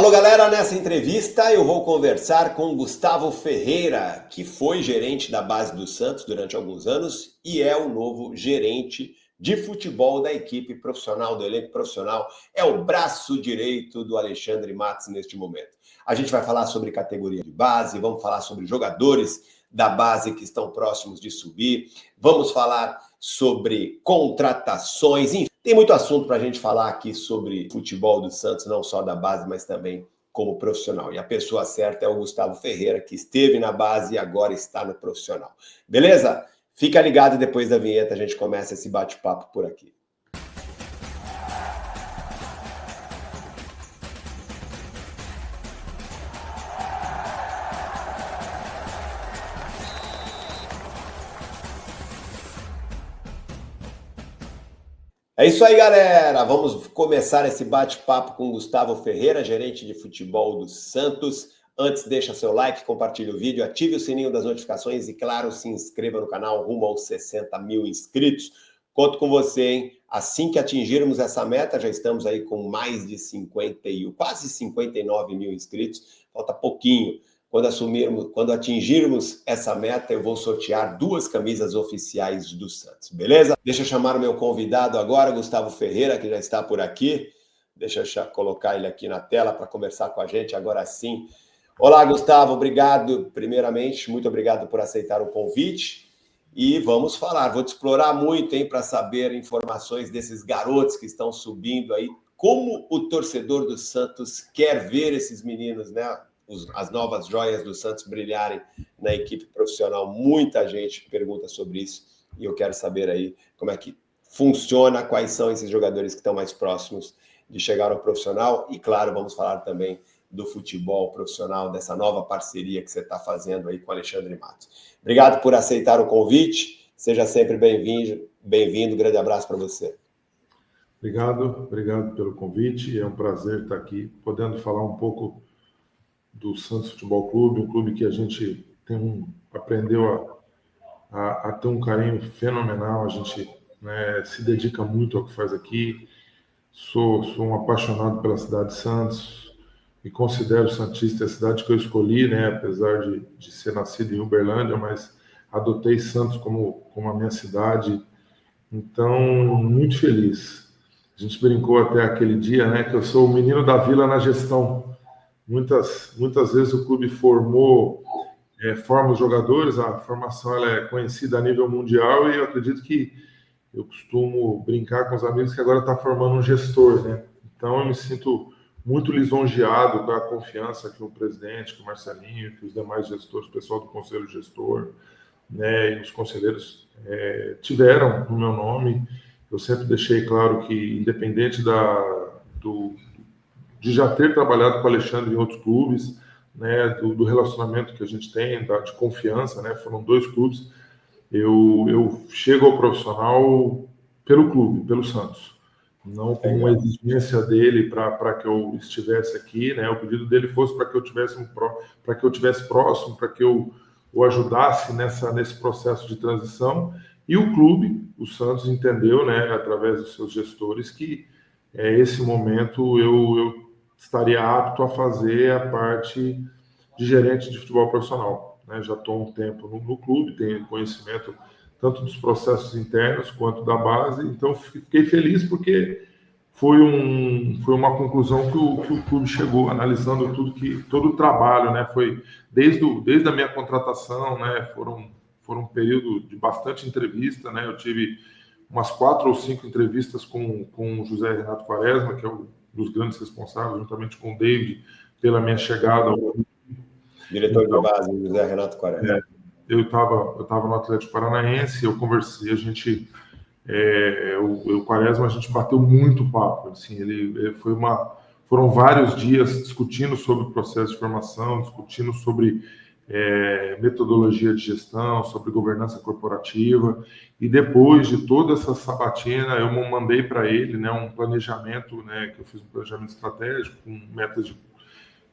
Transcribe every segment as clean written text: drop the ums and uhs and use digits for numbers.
Alô, galera, nessa entrevista eu vou conversar com Gustavo Ferreira, que foi gerente da base do Santos durante alguns anos e é o novo gerente de futebol da equipe profissional, do elenco profissional. É o braço direito do Alexandre Matos neste momento. A gente vai falar sobre categoria de base, vamos falar sobre jogadores da base que estão próximos de subir, vamos falar sobre contratações, enfim. Tem muito assunto para a gente falar aqui sobre futebol do Santos, não só da base, mas também como profissional. E a pessoa certa é o Gustavo Ferreira, que esteve na base e agora está no profissional. Beleza? Fica ligado, depois da vinheta a gente começa esse bate-papo por aqui. É isso aí, galera! Vamos começar esse bate-papo com Gustavo Ferreira, gerente de futebol do Santos. Antes, deixa seu like, compartilhe o vídeo, ative o sininho das notificações e, claro, se inscreva no canal rumo aos 60 mil inscritos. Conto com você, hein? Assim que atingirmos essa meta, já estamos aí com mais de quase 59 mil inscritos. Falta pouquinho. Quando atingirmos essa meta, eu vou sortear 2 camisas oficiais do Santos, beleza? Deixa eu chamar o meu convidado agora, Gustavo Ferreira, que já está por aqui. Deixa eu colocar ele aqui na tela para conversar com a gente agora sim. Olá, Gustavo, obrigado. Primeiramente, muito obrigado por aceitar o convite. E vamos falar, vou te explorar muito, hein, para saber informações desses garotos que estão subindo aí. Como o torcedor do Santos quer ver esses meninos, né? As novas joias do Santos brilharem na equipe profissional. Muita gente pergunta sobre isso e eu quero saber aí como é que funciona, quais são esses jogadores que estão mais próximos de chegar ao profissional e, claro, vamos falar também do futebol profissional, dessa nova parceria que você está fazendo aí com o Alexandre Matos. Obrigado por aceitar o convite, seja sempre bem-vindo, grande abraço para você. Obrigado pelo convite, é um prazer estar aqui, podendo falar um pouco do Santos Futebol Clube, um clube que a gente aprendeu a ter um carinho fenomenal, a gente, né, se dedica muito ao que faz aqui. Sou um apaixonado pela cidade de Santos, me considero santista, é a cidade que eu escolhi, né, apesar de ser nascido em Uberlândia, mas adotei Santos como a minha cidade, então muito feliz. A gente brincou até aquele dia, né, que eu sou o menino da vila na gestão. Muitas vezes o clube forma os jogadores, a formação ela é conhecida a nível mundial e eu acredito que eu costumo brincar com os amigos que agora está formando um gestor, né? Então eu me sinto muito lisonjeado com a confiança que o presidente, que o Marcelinho, que os demais gestores, o pessoal do conselho gestor, né, e os conselheiros tiveram no meu nome. Eu sempre deixei claro que, independente de já ter trabalhado com o Alexandre em outros clubes, né, do relacionamento que a gente tem, de confiança, né, foram 2 clubes, eu chego ao profissional pelo clube, pelo Santos, não como uma exigência dele para que eu estivesse aqui, né, o pedido dele fosse para que eu tivesse próximo, para que eu o ajudasse nesse processo de transição, e o clube, o Santos, entendeu, né, através dos seus gestores, que esse momento eu estaria apto a fazer a parte de gerente de futebol profissional, né? Já estou há um tempo no clube, tenho conhecimento tanto dos processos internos quanto da base, então fiquei feliz porque foi uma conclusão que o clube chegou, analisando todo o trabalho, né? Foi desde a minha contratação, né? Foram um período de bastante entrevista, né? Eu tive umas 4 ou 5 entrevistas com o José Renato Quaresma, que é um dos grandes responsáveis, juntamente com o David, pela minha chegada ao Diretor de base, José Renato Quaresma. Eu estava no Atlético Paranaense, eu conversei, a gente, o Quaresma, a gente bateu muito papo, assim, foram vários dias discutindo sobre o processo de formação, discutindo sobre metodologia de gestão, sobre governança corporativa, e depois de toda essa sabatina, eu mandei para ele, né, um planejamento, né, que eu fiz um planejamento estratégico, com metas de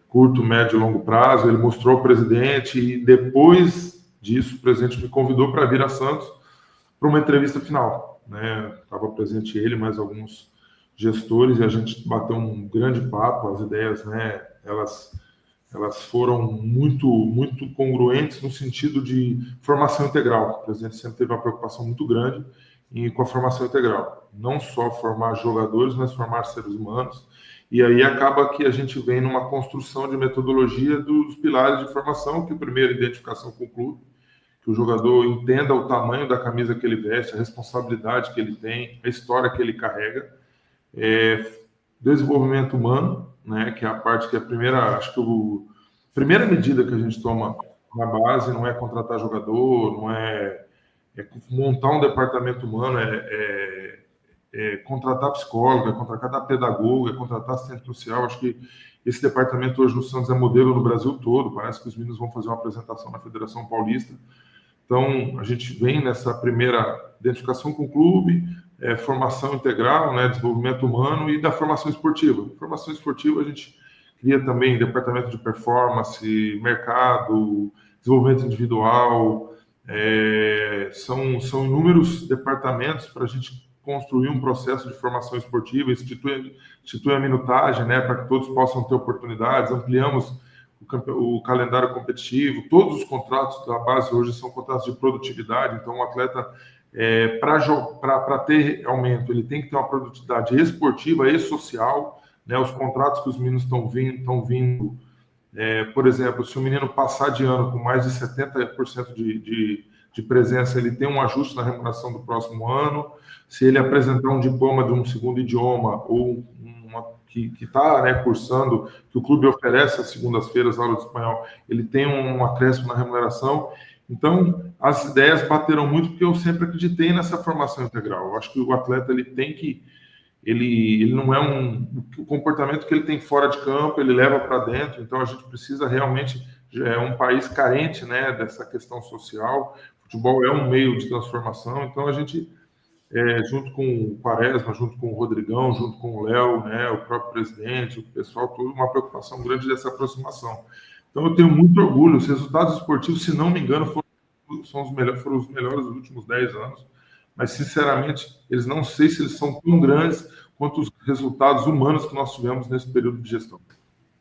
curto, médio e longo prazo. Ele mostrou ao presidente e depois disso o presidente me convidou para vir a Santos para uma entrevista final, né? Estava presente ele, mais alguns gestores, e a gente bateu um grande papo. As ideias, né, elas foram muito congruentes no sentido de formação integral. O presidente sempre teve uma preocupação muito grande com a formação integral. Não só formar jogadores, mas formar seres humanos. E aí acaba que a gente vem numa construção de metodologia dos pilares de formação, que o primeiro, identificação com o clube, que o jogador entenda o tamanho da camisa que ele veste, a responsabilidade que ele tem, a história que ele carrega. Desenvolvimento humano, né, que é a parte que é a primeira, acho que primeira medida que a gente toma na base não é contratar jogador, não é montar um departamento humano, contratar psicólogo, é contratar pedagogo, é contratar assistente social. Acho que esse departamento hoje no Santos é modelo no Brasil todo. Parece que os meninos vão fazer uma apresentação na Federação Paulista. Então, a gente vem nessa primeira identificação com o clube, formação integral, né, desenvolvimento humano e da formação esportiva. Formação esportiva, a gente cria também departamento de performance, mercado, desenvolvimento individual. São inúmeros departamentos para a gente construir um processo de formação esportiva, institui a minutagem, né, para que todos possam ter oportunidades. Ampliamos o calendário competitivo. Todos os contratos da base hoje são contratos de produtividade, então o atleta, para ter aumento, ele tem que ter uma produtividade esportiva e social, né? Os contratos que os meninos estão vindo, por exemplo, se o menino passar de ano com mais de 70% de presença, ele tem um ajuste na remuneração do próximo ano. Se ele apresentar um diploma de um segundo idioma ou que está, né, cursando, que o clube oferece às segundas-feiras aula de espanhol, ele tem um acréscimo na remuneração. Então, as ideias bateram muito porque eu sempre acreditei nessa formação integral. Eu acho que o atleta ele não é o comportamento que ele tem fora de campo, ele leva para dentro. Então, a gente precisa realmente, um país carente, né, dessa questão social. O futebol é um meio de transformação. Então, a gente, junto com o Quaresma, junto com o Rodrigão, junto com o Léo, né, o próprio presidente, o pessoal, toda uma preocupação grande dessa aproximação. Então, eu tenho muito orgulho. Os resultados esportivos, se não me engano, foram os melhores dos últimos 10 anos. Mas, sinceramente, eles não sei se eles são tão grandes quanto os resultados humanos que nós tivemos nesse período de gestão.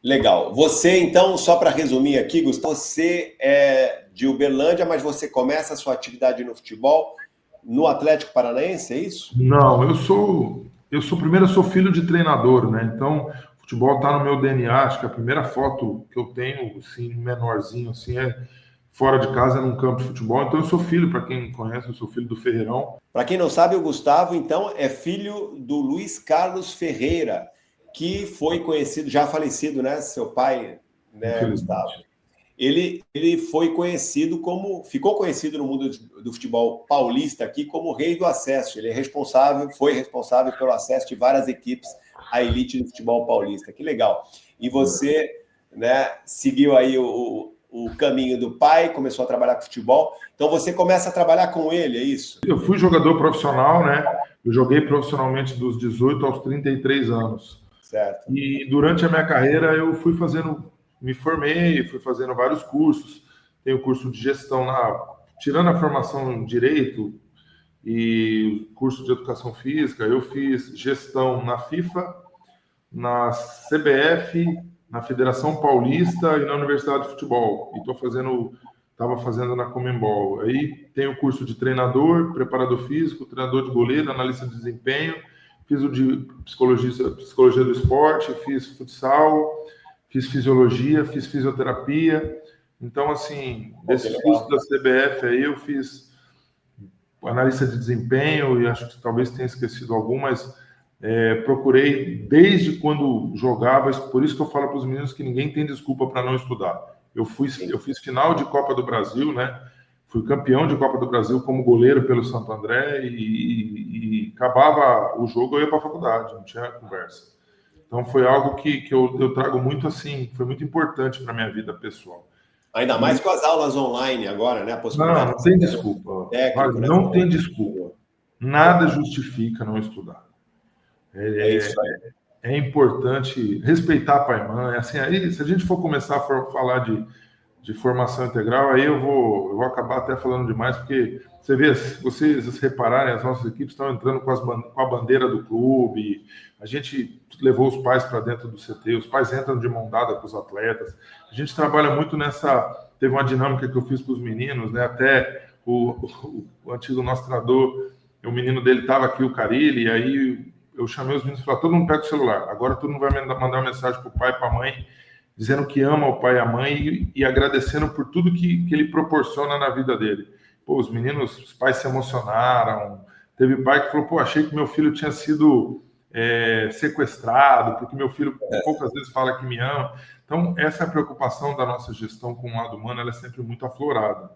Legal. Você, então, só para resumir aqui, Gustavo, você é de Uberlândia, mas você começa a sua atividade no futebol no Atlético Paranaense, é isso? Não, eu sou filho de treinador, né? Então, futebol está no meu DNA. Acho que a primeira foto que eu tenho, assim, menorzinho, assim, fora de casa, num campo de futebol. Então, eu sou filho, para quem conhece, eu sou filho do Ferreirão. Para quem não sabe, o Gustavo, então, é filho do Luiz Carlos Ferreira, que foi conhecido, já falecido, né? Seu pai, né, Gustavo? Ele ficou conhecido no mundo do futebol paulista aqui como rei do acesso. Ele foi responsável pelo acesso de várias equipes à elite do futebol paulista. Que legal. E você, né, seguiu aí o caminho do pai, começou a trabalhar com futebol. Então você começa a trabalhar com ele, é isso? Eu fui jogador profissional, né? Eu joguei profissionalmente dos 18 aos 33 anos. Certo. E durante a minha carreira eu me formei, fui fazendo vários cursos. Tenho curso de gestão, tirando a formação em Direito e curso de Educação Física, eu fiz gestão na FIFA, na CBF, na Federação Paulista e na Universidade de Futebol. E estava fazendo na Conmebol. Aí tenho o curso de treinador, preparador físico, treinador de goleiro, analista de desempenho, fiz o de psicologia do esporte, fiz futsal, fiz fisiologia, fiz fisioterapia. Então, assim, desses cursos da CBF aí, eu fiz analista de desempenho, e acho que talvez tenha esquecido algum, mas procurei desde quando jogava. Por isso que eu falo para os meninos que ninguém tem desculpa para não estudar. Eu fiz final de Copa do Brasil, né? Fui campeão de Copa do Brasil como goleiro pelo Santo André, e acabava o jogo, eu ia para a faculdade, não tinha conversa. Então foi algo que eu trago muito, assim, foi muito importante para a minha vida pessoal. Ainda mais com as aulas online agora, né? A possibilidade. Não tem desculpa. Técnico, não tem desculpa. Nada justifica não estudar. É importante respeitar pai e mãe. Assim, aí, se a gente for começar a falar de formação integral, aí eu vou acabar até falando demais, porque você vê, se vocês repararem, as nossas equipes estão entrando com a bandeira do clube, a gente levou os pais para dentro do CT, os pais entram de mão dada com os atletas, a gente trabalha muito teve uma dinâmica que eu fiz para os meninos, né, até o antigo nosso treinador, o menino dele estava aqui, o Carilli, e aí eu chamei os meninos e falei, todo mundo pega o celular, agora todo mundo vai mandar uma mensagem para o pai e para a mãe, dizendo que ama o pai e a mãe e agradecendo por tudo que ele proporciona na vida dele. Pô, os meninos, os pais se emocionaram. Teve pai que falou, pô, achei que meu filho tinha sido sequestrado, porque meu filho poucas vezes fala que me ama. Então, essa preocupação da nossa gestão com o lado humano, ela é sempre muito aflorada.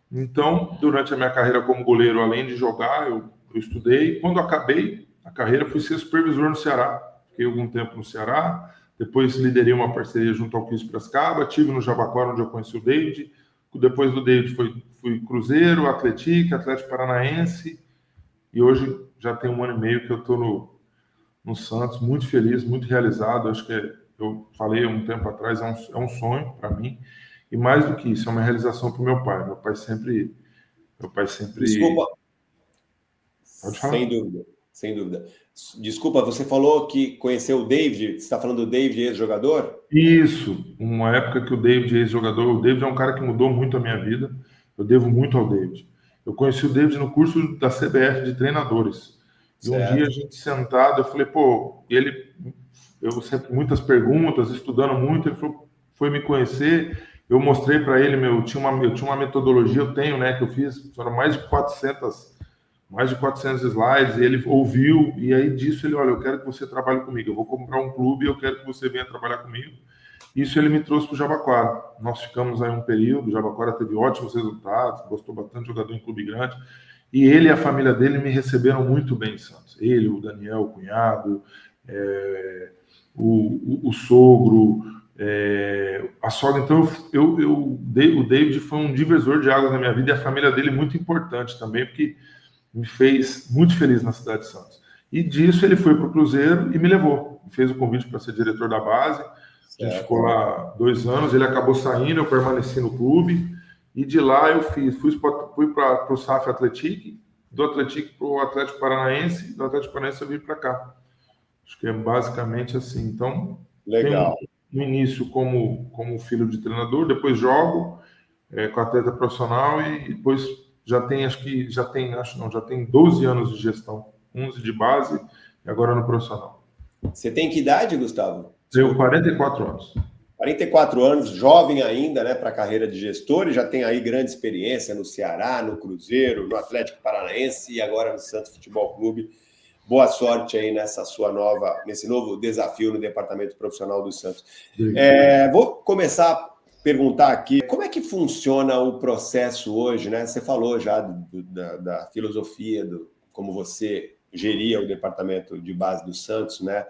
Então, durante a minha carreira como goleiro, além de jogar, eu estudei. Quando acabei a carreira, fui ser supervisor no Ceará. Fiquei algum tempo no Ceará. Depois liderei uma parceria junto ao Cris Piracicaba, tive no Jabaquara, onde eu conheci o David. Depois do David fui Cruzeiro, Atlético Paranaense, e hoje já tem 1 ano e meio que eu estou no Santos, muito feliz, muito realizado. Acho que eu falei há um tempo atrás, é um sonho para mim, e mais do que isso, é uma realização para o meu pai. Meu pai sempre... Desculpa. Pode falar. Sem dúvida, sem dúvida. Desculpa, você falou que conheceu o David, você está falando do David, ex-jogador? Isso, uma época que o David, ex-jogador, o David é um cara que mudou muito a minha vida, eu devo muito ao David. Eu conheci o David no curso da CBF de treinadores. E um dia a gente sentado, eu falei, pô, eu sempre muitas perguntas, estudando muito, ele falou, foi me conhecer, eu mostrei para ele, eu tinha uma metodologia, eu tenho, né, que eu fiz, foram mais de 400 slides, e ele ouviu, e aí disso ele, olha, eu quero que você trabalhe comigo, eu vou comprar um clube e eu quero que você venha trabalhar comigo. Isso ele me trouxe para o Jabaquara. Nós ficamos aí um período, o Jabaquara teve ótimos resultados, gostou bastante de jogador em clube grande, e ele e a família dele me receberam muito bem em Santos. Ele, o Daniel, o cunhado, o sogro, a sogra. Então, o David foi um divisor de águas na minha vida, e a família dele muito importante também, porque me fez muito feliz na cidade de Santos. E disso ele foi para o Cruzeiro e me levou. Me fez o convite para ser diretor da base. A gente ficou lá 2 anos, ele acabou saindo, eu permaneci no clube. E de lá eu fui para o SAF Atlético, do Atlético para o Atlético Paranaense, do Atlético Paranaense eu vim para cá. Acho que é basicamente assim. Então, legal. No início como filho de treinador, depois jogo com atleta profissional e depois já tem 12 anos de gestão, 11 de base e agora no profissional. Você tem que idade, Gustavo? Tenho 44 anos. 44 anos, jovem ainda, né, para a carreira de gestor, e já tem aí grande experiência no Ceará, no Cruzeiro, no Atlético Paranaense e agora no Santos Futebol Clube. Boa sorte aí nesse novo desafio no departamento profissional do Santos. Vou começar a perguntar aqui, como é que funciona o processo hoje, né? Você falou já da filosofia, como você geria o departamento de base do Santos, né?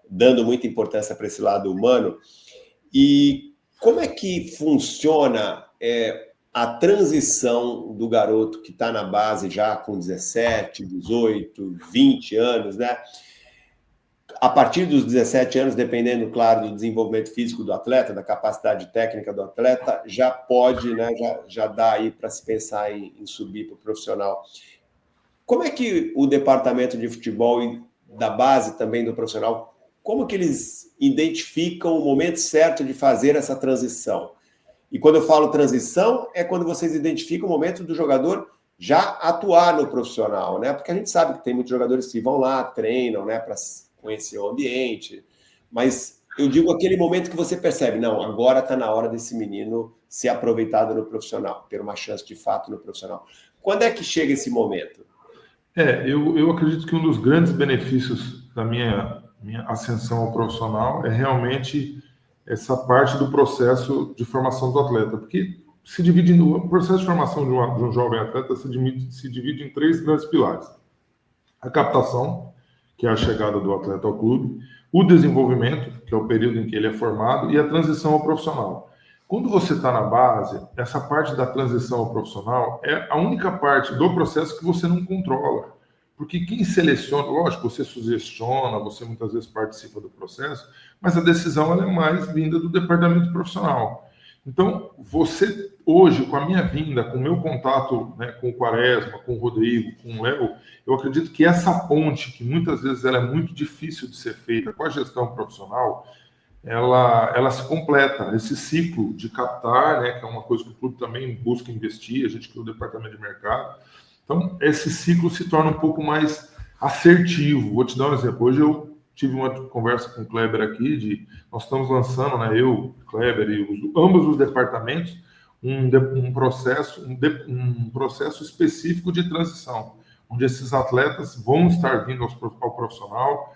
Dando muita importância para esse lado humano. E como é que funciona a transição do garoto que está na base já com 17, 18, 20 anos, né? A partir dos 17 anos, dependendo, claro, do desenvolvimento físico do atleta, da capacidade técnica do atleta, já pode, né, já dá aí para se pensar em subir para o profissional. Como é que o departamento de futebol e da base também do profissional, como que eles identificam o momento certo de fazer essa transição? E quando eu falo transição, é quando vocês identificam o momento do jogador já atuar no profissional, né? Porque a gente sabe que tem muitos jogadores que vão lá, treinam, né, para conhecer o ambiente, mas eu digo aquele momento que você percebe, não, agora está na hora desse menino ser aproveitado no profissional, ter uma chance de fato no profissional. Quando é que chega esse momento? Eu acredito que um dos grandes benefícios da minha ascensão ao profissional é realmente essa parte do processo de formação do atleta, porque o processo de formação de um jovem atleta se divide em 3 grandes pilares: a captação, que é a chegada do atleta ao clube, o desenvolvimento, que é o período em que ele é formado, e a transição ao profissional. Quando você está na base, essa parte da transição ao profissional é a única parte do processo que você não controla. Porque quem seleciona, lógico, você sugestiona, você muitas vezes participa do processo, mas a decisão ela é mais vinda do departamento profissional. Então, você hoje, com a minha vinda, com o meu contato, né, com o Quaresma, com o Rodrigo, com o Léo, eu acredito que essa ponte, que muitas vezes ela é muito difícil de ser feita com a gestão profissional, ela se completa. Esse ciclo de captar, né, que é uma coisa que o clube também busca investir, a gente criou o departamento de mercado. Então, esse ciclo se torna um pouco mais assertivo. Vou te dar um exemplo. Hoje eu tive uma conversa com o Kleber aqui, nós estamos lançando, né, eu, Kleber e ambos os departamentos, um processo específico de transição, onde esses atletas vão estar vindo ao profissional,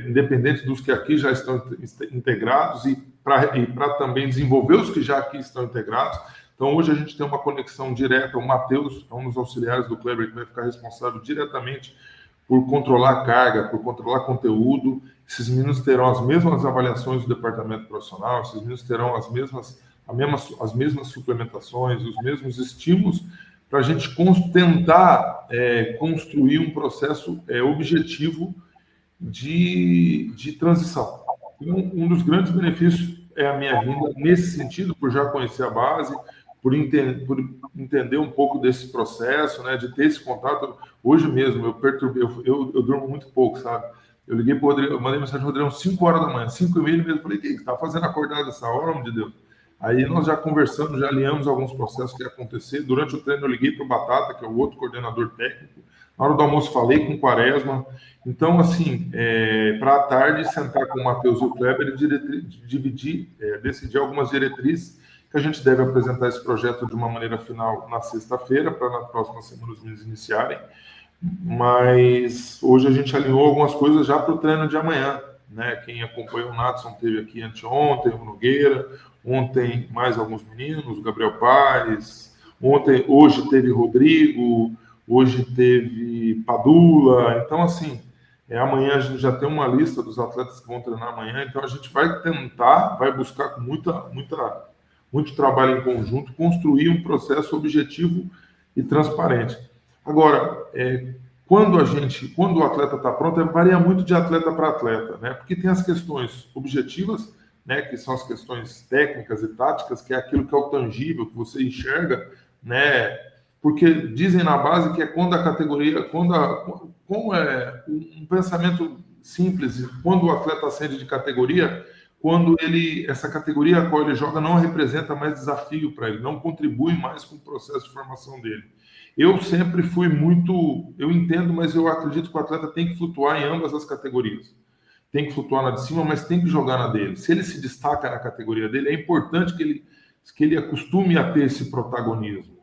independente dos que aqui já estão integrados e para também desenvolver os que já aqui estão integrados. Então, hoje a gente tem uma conexão direta. O Matheus é um dos auxiliares do Kleber que vai ficar responsável diretamente por controlar a carga, por controlar conteúdo. Esses meninos terão as mesmas avaliações do departamento profissional, esses meninos terão as mesmas suplementações, os mesmos estímulos, para a gente tentar construir um processo objetivo de transição. Então, um dos grandes benefícios é a minha vinda nesse sentido, por já conhecer a base, por entender um pouco desse processo, né, de ter esse contato. Hoje mesmo, eu durmo muito pouco, sabe? Eu liguei para o Rodrigo, eu mandei mensagem para o Rodrigo às 5 horas da manhã, 5h30 mesmo, falei, o que você está fazendo acordado essa hora, homem de Deus? Aí nós já conversamos, já alinhamos alguns processos que ia acontecer. Durante o treino eu liguei para o Batata, que é o outro coordenador técnico. Na hora do almoço falei com o Quaresma. Então, assim, para a tarde, sentar com o Matheus e o Kleber e decidir algumas diretrizes que a gente deve apresentar esse projeto de uma maneira final na sexta-feira, para na próxima semana os meninos iniciarem. Mas hoje a gente alinhou algumas coisas já para o treino de amanhã, né? Quem acompanhou o Nadson teve aqui anteontem, o Nogueira, ontem mais alguns meninos, o Gabriel Paes, hoje teve Rodrigo, hoje teve Padula. Então, assim, amanhã a gente já tem uma lista dos atletas que vão treinar amanhã, então a gente vai buscar com muito trabalho em conjunto, construir um processo objetivo e transparente. Agora, quando o atleta está pronto, varia muito de atleta para atleta, né? Porque tem as questões objetivas, né, que são as questões técnicas e táticas, que é aquilo que é o tangível, que você enxerga, né? Porque dizem na base que é quando a categoria, como é um pensamento simples, quando o atleta ascende de categoria, quando essa categoria a qual ele joga não representa mais desafio para ele, não contribui mais com o processo de formação dele. Eu sempre fui eu entendo, mas eu acredito que o atleta tem que flutuar em ambas as categorias. Tem que flutuar na de cima, mas tem que jogar na dele. Se ele se destaca na categoria dele, é importante que ele acostume a ter esse protagonismo,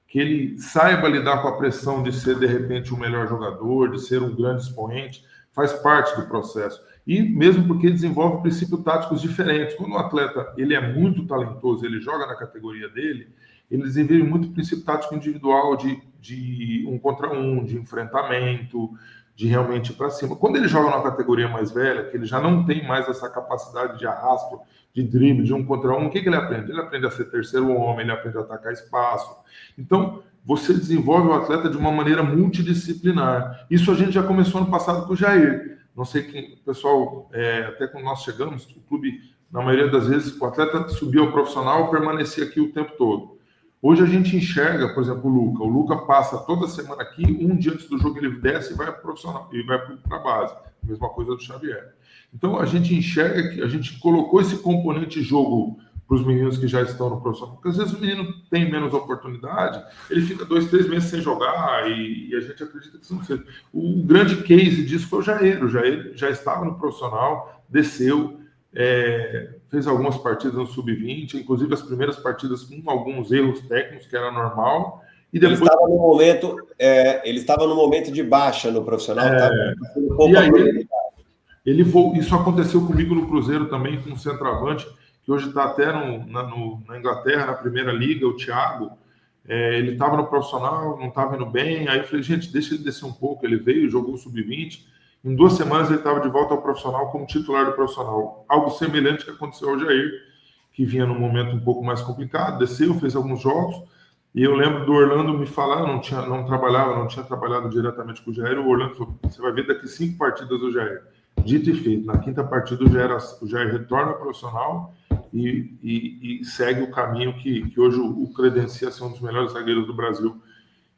que ele saiba lidar com a pressão de ser, de repente, o melhor jogador, de ser um grande expoente, faz parte do processo. E mesmo porque desenvolve princípios táticos diferentes. Quando o atleta ele é muito talentoso, ele joga na categoria dele, ele desenvolve muito princípio tático individual de um contra um, de enfrentamento, de realmente ir para cima. Quando ele joga numa categoria mais velha, que ele já não tem mais essa capacidade de arrasto, de drible, de um contra um, o que ele aprende? Ele aprende a ser terceiro homem, ele aprende a atacar espaço. Então, você desenvolve o atleta de uma maneira multidisciplinar. Isso a gente já começou no passado com o Jair. Não sei quem, pessoal, até quando nós chegamos, o clube, na maioria das vezes, o atleta subia ao profissional e permanecia aqui o tempo todo. Hoje a gente enxerga, por exemplo, o Luca. O Luca passa toda semana aqui, um dia antes do jogo ele desce e vai para o profissional, e vai para a base. A mesma coisa do Xavier. Então a gente enxerga que a gente colocou esse componente jogo para os meninos que já estão no profissional. Porque às vezes o menino tem menos oportunidade, ele fica 2, 3 meses sem jogar e a gente acredita que isso não seja. O grande case disso foi o Jair. O Jair já estava no profissional, desceu, fez algumas partidas no Sub-20, inclusive as primeiras partidas com alguns erros técnicos, que era normal. E depois... Ele estava no momento de baixa no profissional. E aí, isso aconteceu comigo no Cruzeiro também, com um centroavante, que hoje está até na Inglaterra, na Primeira Liga, o Thiago. Ele estava no profissional, não estava indo bem. Aí eu falei, gente, deixa ele descer um pouco. Ele veio, jogou o Sub-20. Em 2 semanas ele estava de volta ao profissional como titular do profissional. Algo semelhante que aconteceu ao Jair, que vinha num momento um pouco mais complicado, desceu, fez alguns jogos. E eu lembro do Orlando me falar, não tinha trabalhado diretamente com o Jair. O Orlando falou, você vai ver daqui 5 partidas do Jair. Dito e feito, na 5ª partida o Jair retorna ao profissional e segue o caminho que hoje o credencia ser um dos melhores zagueiros do Brasil.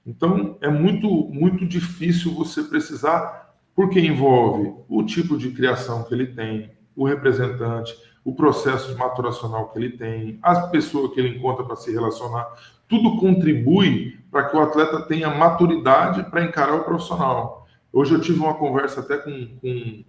Então, é muito difícil você precisar, porque envolve o tipo de criação que ele tem, o representante, o processo maturacional que ele tem, as pessoas que ele encontra para se relacionar, tudo contribui para que o atleta tenha maturidade para encarar o profissional. Hoje eu tive uma conversa até com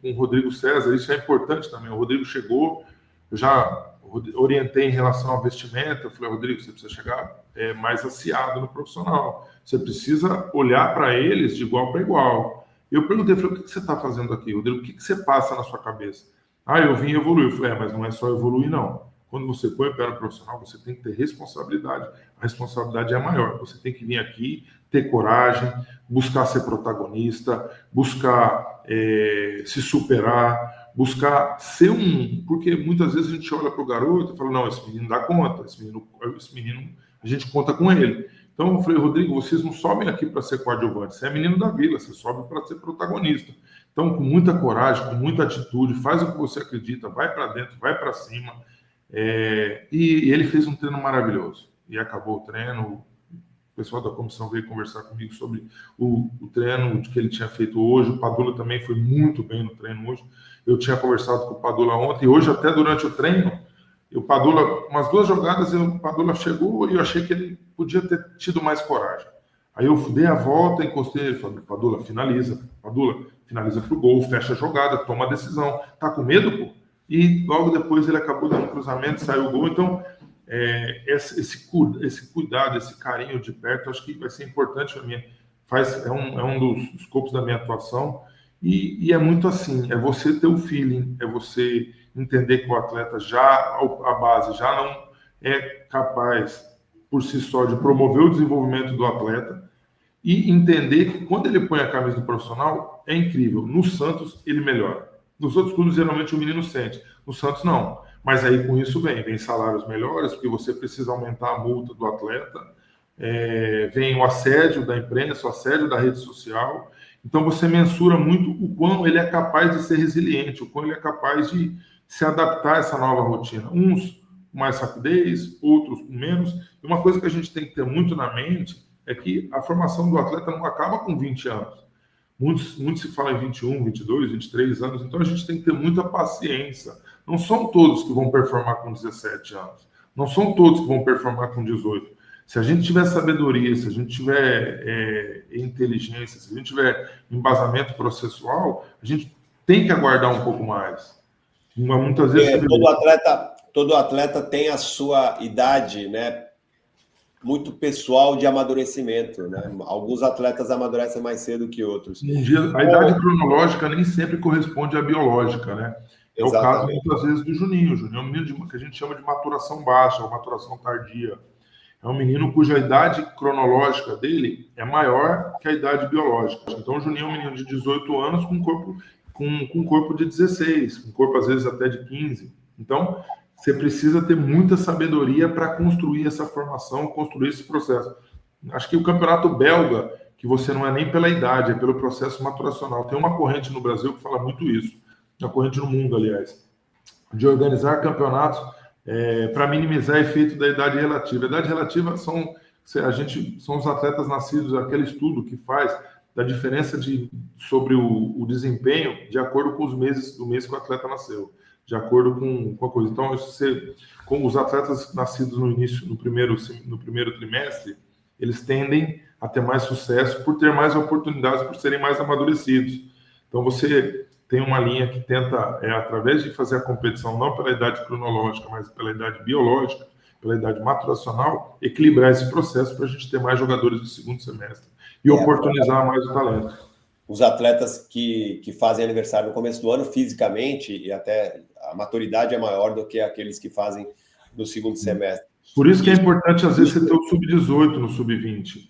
o Rodrigo César, isso é importante também. O Rodrigo chegou, eu já orientei em relação ao vestimento, eu falei, Rodrigo, você precisa chegar mais aciado no profissional, você precisa olhar para eles de igual para igual. Eu perguntei, falei, o que você está fazendo aqui, Rodrigo? O que você passa na sua cabeça? Eu vim evoluir. Eu falei, mas não é só evoluir, não. Quando você põe o pé no profissional, você tem que ter responsabilidade. A responsabilidade é maior. Você tem que vir aqui, ter coragem, buscar ser protagonista, buscar se superar, buscar ser Porque muitas vezes a gente olha para o garoto e fala, não, esse menino dá conta, esse menino a gente conta com ele. Então eu falei, Rodrigo, vocês não sobem aqui para ser coadjuvante, você é menino da vila, você sobe para ser protagonista. Então, com muita coragem, com muita atitude, faz o que você acredita, vai para dentro, vai para cima. E ele fez um treino maravilhoso. E acabou o treino, o pessoal da comissão veio conversar comigo sobre o treino que ele tinha feito hoje. O Padula também foi muito bem no treino hoje. Eu tinha conversado com o Padula ontem, e hoje até durante o treino, o Padula, umas 2 jogadas, o Padula chegou e eu achei que ele podia ter tido mais coragem. Aí eu dei a volta, encostei, ele falou, Padula, finaliza pro gol, fecha a jogada, toma a decisão. Tá com medo, pô? E logo depois ele acabou dando um cruzamento, saiu o gol. Então, esse cuidado, esse carinho de perto, acho que vai ser importante para mim. É um dos escopos da minha atuação. E é muito assim, é você ter o feeling, é você entender que o atleta a base já não é capaz por si só de promover o desenvolvimento do atleta e entender que quando ele põe a camisa do profissional, é incrível. No Santos, ele melhora. Nos outros clubes, geralmente, o menino sente. No Santos, não. Mas aí, com isso, vem salários melhores, porque você precisa aumentar a multa do atleta, vem o assédio da imprensa, o assédio da rede social. Então, você mensura muito o quão ele é capaz de ser resiliente, o quão ele é capaz de se adaptar a essa nova rotina. Uns com mais rapidez, outros com menos. E uma coisa que a gente tem que ter muito na mente é que a formação do atleta não acaba com 20 anos. Muito se fala em 21, 22, 23 anos, então a gente tem que ter muita paciência. Não são todos que vão performar com 17 anos. Não são todos que vão performar com 18. Se a gente tiver sabedoria, se a gente tiver inteligência, se a gente tiver embasamento processual, a gente tem que aguardar um pouco mais. Muitas vezes... Todo atleta tem a sua idade, né? Muito pessoal de amadurecimento, né? Alguns atletas amadurecem mais cedo que outros. A idade cronológica nem sempre corresponde à biológica, né? É exatamente. O caso, muitas vezes, do Juninho. O Juninho é um menino que a gente chama de maturação baixa ou maturação tardia. É um menino cuja idade cronológica dele é maior que a idade biológica. Então, o Juninho é um menino de 18 anos com corpo de 16, com corpo, às vezes, até de 15. Então, você precisa ter muita sabedoria para construir essa formação, construir esse processo. Acho que o campeonato belga, que você não é nem pela idade, é pelo processo maturacional. Tem uma corrente no Brasil que fala muito isso, uma corrente no mundo, aliás, de organizar campeonatos para minimizar o efeito da idade relativa. A idade relativa são os atletas nascidos, aquele estudo que faz da diferença sobre o desempenho de acordo com os meses do mês que o atleta nasceu, de acordo com a coisa. Então, com os atletas nascidos no primeiro trimestre, eles tendem a ter mais sucesso por ter mais oportunidades, por serem mais amadurecidos. Então, você tem uma linha que tenta, através de fazer a competição, não pela idade cronológica, mas pela idade biológica, pela idade maturacional, equilibrar esse processo para a gente ter mais jogadores do segundo semestre e oportunizar mais o talento. Os atletas que fazem aniversário no começo do ano, fisicamente, e até a maturidade é maior do que aqueles que fazem no segundo semestre. Por isso que é importante, às vezes, você ter o sub-18 no sub-20.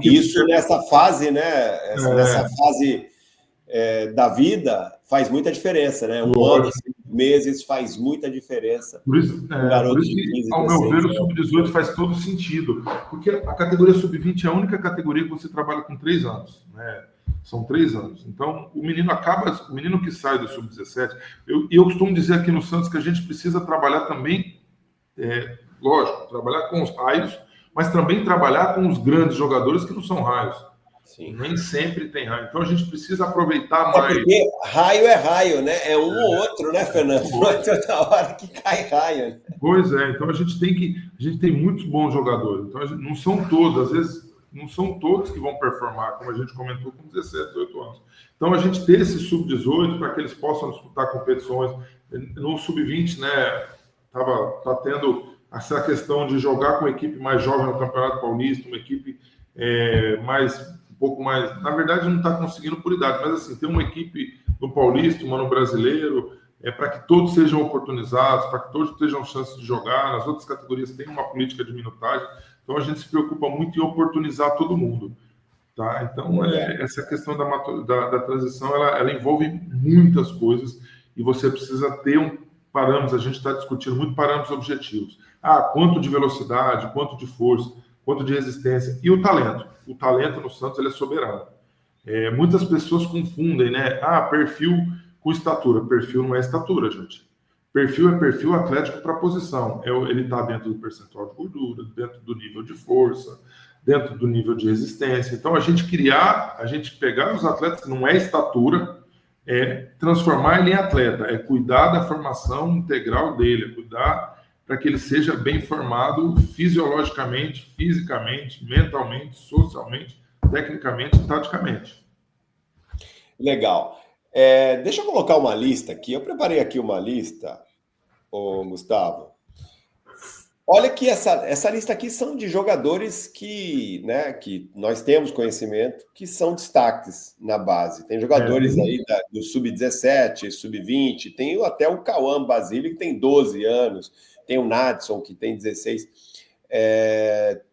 Isso nessa fase, né? Nessa fase da vida faz muita diferença, né? Um ano, 5 meses faz muita diferença. Por isso, ao meu ver, o sub-18 faz todo sentido. Porque a categoria sub-20 é a única categoria que você trabalha com 3 anos, né? São 3 anos. Então, o menino que sai do sub-17... Eu costumo dizer aqui no Santos que a gente precisa trabalhar também lógico, trabalhar com os raios, mas também trabalhar com os grandes jogadores que não são raios. Sim. Nem sempre tem raio. Então a gente precisa aproveitar mais. Porque raio é raio, né? É um ou outro, né, Fernando? Não é toda hora que cai raio. Né? Pois é, então a gente tem muitos bons jogadores. Então não são todos, às vezes não são todos que vão performar, como a gente comentou, com 17, 18 anos. Então a gente ter esse sub-18 para que eles possam disputar competições. No sub-20, né, tá tendo essa questão de jogar com uma equipe mais jovem no Campeonato Paulista, uma equipe um pouco mais, na verdade não está conseguindo por idade, mas assim, tem uma equipe no Paulista, uma no Brasileiro, para que todos sejam oportunizados, para que todos tenham chance de jogar. Nas outras categorias tem uma política de minutagem, então a gente se preocupa muito em oportunizar todo mundo. Tá? Então, essa questão da transição, ela envolve muitas coisas e você precisa ter parâmetros, a gente está discutindo muito parâmetros objetivos. Quanto de velocidade, quanto de força, quanto de resistência e o talento. O talento no Santos ele é soberano. Muitas pessoas confundem, né? Perfil com estatura. Perfil não é estatura, gente. Perfil é perfil atlético para posição. Ele está dentro do percentual de gordura, dentro do nível de força, dentro do nível de resistência. Então, a gente pegar os atletas que não é estatura, transformar ele em atleta, cuidar da formação integral dele, cuidar para que ele seja bem formado fisiologicamente, fisicamente, mentalmente, socialmente, tecnicamente e taticamente. Legal. Deixa eu colocar uma lista aqui. Eu preparei aqui uma lista, Gustavo. Olha que essa lista aqui são de jogadores que nós temos conhecimento, que são destaques na base. Tem jogadores aí do Sub-17, Sub-20, tem até o Cauã Basílio, que tem 12 anos, tem o Nadson, que tem 16,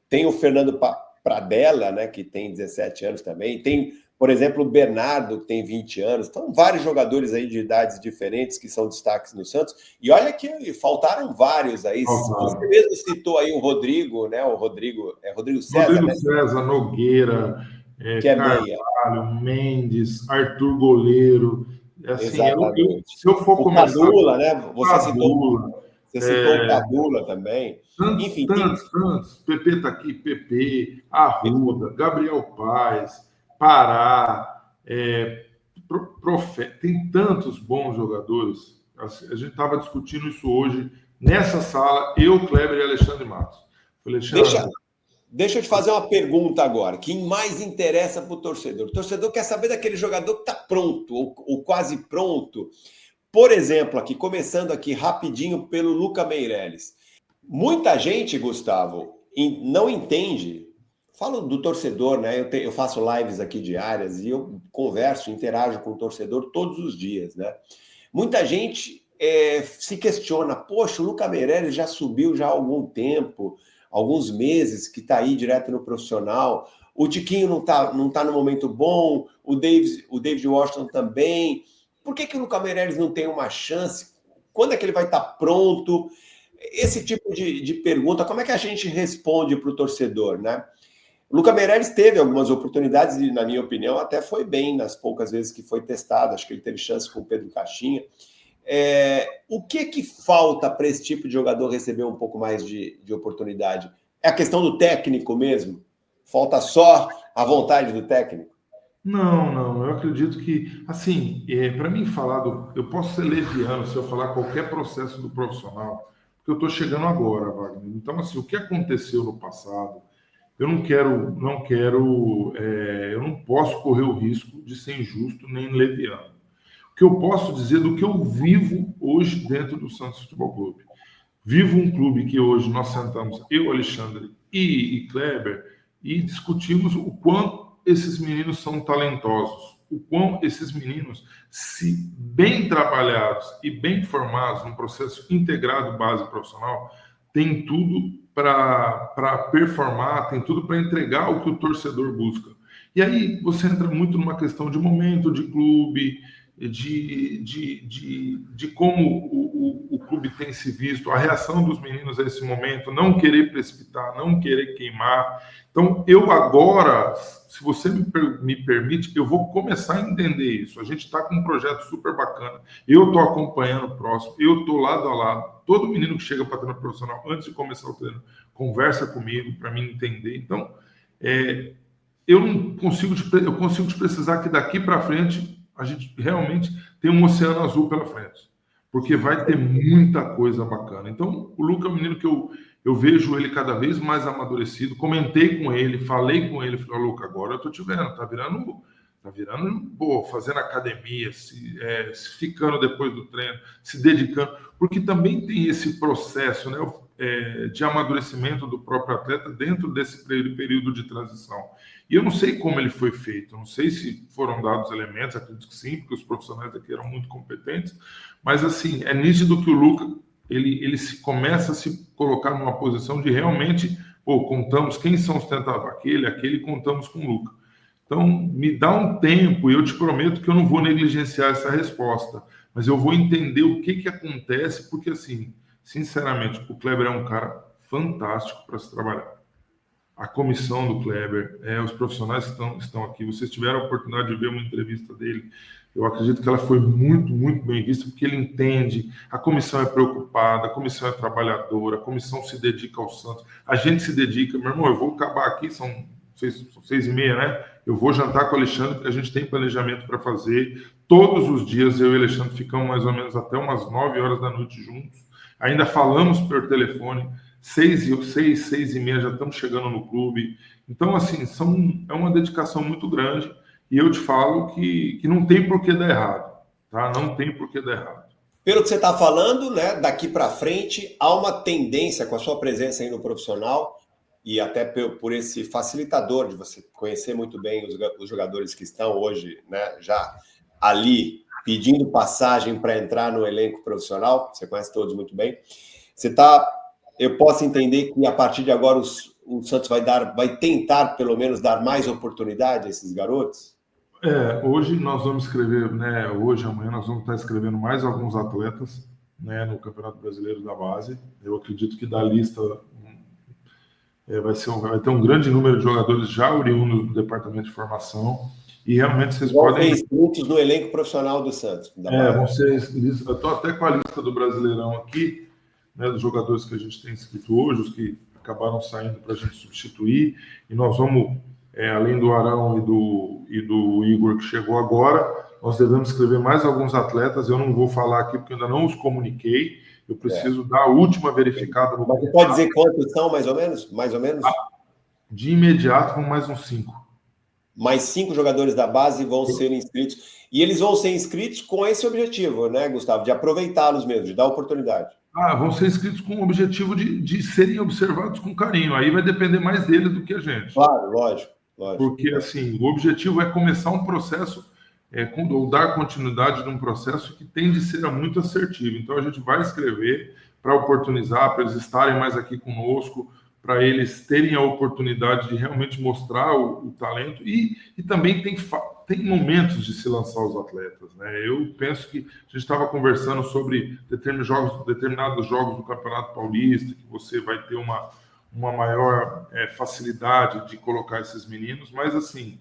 tem o Fernando Pradella, né, que tem 17 anos também, tem, por exemplo, o Bernardo, que tem 20 anos. Então, vários jogadores aí de idades diferentes que são destaques no Santos. E olha que faltaram vários aí. Você mesmo citou aí o Rodrigo, né? O Rodrigo César, Rodrigo né? César, Nogueira, que é Carvalho, Mendes, Arthur Goleiro. Assim, exatamente. Se eu for começar... O Padula, né? Você citou o Padula também. Enfim, tantos. Pepe está aqui, Pepe, Arruda, Gabriel Paes, Pará, tem tantos bons jogadores. A gente estava discutindo isso hoje, nessa sala, eu, Kleber e Alexandre Matos. Deixa eu te fazer uma pergunta agora. Quem mais interessa para o torcedor? O torcedor quer saber daquele jogador que está pronto, ou quase pronto. Por exemplo, começando aqui rapidinho pelo Luca Meireles. Muita gente, Gustavo, não entende. Falo do torcedor, né? Eu faço lives aqui diárias e eu converso, interajo com o torcedor todos os dias, né? Muita gente se questiona, poxa, o Luca Meireles já subiu já há algum tempo, alguns meses que está aí direto no profissional, o Tiquinho não tá no momento bom, o David Washington também. Por que o Luca Meireles não tem uma chance? Quando é que ele vai estar pronto? Esse tipo de pergunta, como é que a gente responde para o torcedor, né? O Luca Meireles teve algumas oportunidades e, na minha opinião, até foi bem nas poucas vezes que foi testado. Acho que ele teve chance com o Pedro Caixinha. O que falta para esse tipo de jogador receber um pouco mais de oportunidade? É a questão do técnico mesmo? Falta só a vontade do técnico? Não. Eu acredito que, assim, para mim eu posso ser leviano se eu falar qualquer processo do profissional, porque eu estou chegando agora, Wagner. Então, assim, o que aconteceu no passado, eu não posso correr o risco de ser injusto nem leviano. O que eu posso dizer do que eu vivo hoje dentro do Santos Futebol Clube. Vivo um clube que hoje nós sentamos, eu, Alexandre e Kleber, e discutimos o quanto esses meninos são talentosos, o quão esses meninos, se bem trabalhados e bem formados num processo integrado base profissional, tem tudo para performar, tem tudo para entregar o que o torcedor busca. E aí você entra muito numa questão de momento de clube, de como o clube tem se visto, a reação dos meninos a esse momento, não querer precipitar, não querer queimar. Então, eu agora, se você me permite, eu vou começar a entender isso. A gente está com um projeto super bacana, eu estou acompanhando o próximo, eu estou lado a lado. Todo menino que chega para treino profissional, antes de começar o treino, conversa comigo para mim entender. Então, eu consigo te precisar que daqui para frente a gente realmente tem um oceano azul pela frente, porque vai ter muita coisa bacana. Então, o Luca é um menino que eu vejo ele cada vez mais amadurecido. Comentei com ele, falei com ele, falei, Luca, agora eu tô te vendo, tá virando boa, fazendo academia, se ficando depois do treino, se dedicando, porque também tem esse processo, né, de amadurecimento do próprio atleta dentro desse período de transição. E eu não sei como ele foi feito, não sei se foram dados elementos, acredito que sim, porque os profissionais aqui eram muito competentes, mas assim, é nítido que o Luca, ele começa a se colocar numa posição de realmente, contamos quem são os tentados, aquele, contamos com o Luca. Então, me dá um tempo e eu te prometo que eu não vou negligenciar essa resposta, mas eu vou entender o que acontece, porque assim, sinceramente, o Kleber é um cara fantástico para se trabalhar. A comissão do Kleber, os profissionais que estão aqui, vocês tiveram a oportunidade de ver uma entrevista dele, eu acredito que ela foi muito, muito bem vista, porque ele entende, a comissão é preocupada, a comissão é trabalhadora, a comissão se dedica ao Santos, a gente se dedica, meu irmão, eu vou acabar aqui, são 6h30, né? Eu vou jantar com o Alexandre, porque a gente tem planejamento para fazer, todos os dias eu e o Alexandre ficamos mais ou menos até umas 9 horas da noite juntos, ainda falamos por telefone, 6h30 já estamos chegando no clube. Então, assim, é uma dedicação muito grande e eu te falo que não tem por que dar errado, tá? Não tem por que dar errado. Pelo que você está falando, né, daqui para frente, há uma tendência com a sua presença aí no profissional e até por esse facilitador de você conhecer muito bem os jogadores que estão hoje, né, já ali pedindo passagem para entrar no elenco profissional, você conhece todos muito bem. Eu posso entender que a partir de agora o Santos vai tentar pelo menos dar mais oportunidade a esses garotos? Hoje nós vamos escrever, né? Hoje, amanhã nós vamos estar escrevendo mais alguns atletas, né, no Campeonato Brasileiro da Base. Eu acredito que da lista vai ter um grande número de jogadores já oriundos do departamento de formação. E realmente vocês podem ser inscritos no elenco profissional do Santos. Vão ser. Eu estou até com a lista do Brasileirão aqui, né, dos jogadores que a gente tem inscrito hoje, os que acabaram saindo para a gente substituir, e nós vamos, além do Arão e do Igor que chegou agora, nós devemos escrever mais alguns atletas, eu não vou falar aqui porque ainda não os comuniquei, eu preciso dar a última verificada. Mas você pode dizer quantos são, mais ou menos? Mais ou menos? De imediato, vão mais uns 5. Mais 5 jogadores da base vão ser inscritos, e eles vão ser inscritos com esse objetivo, né, Gustavo? De aproveitá-los mesmo, de dar oportunidade. Vão ser inscritos com o objetivo de serem observados com carinho. Aí vai depender mais deles do que a gente. Claro, lógico. Porque, assim, o objetivo é começar um processo, ou dar continuidade num processo que tem de ser muito assertivo. Então, a gente vai escrever para oportunizar, para eles estarem mais aqui conosco, para eles terem a oportunidade de realmente mostrar o talento. E também tem momentos de se lançar os atletas, né? Eu penso que a gente estava conversando sobre determinados jogos do Campeonato Paulista, que você vai ter uma maior facilidade de colocar esses meninos, mas assim,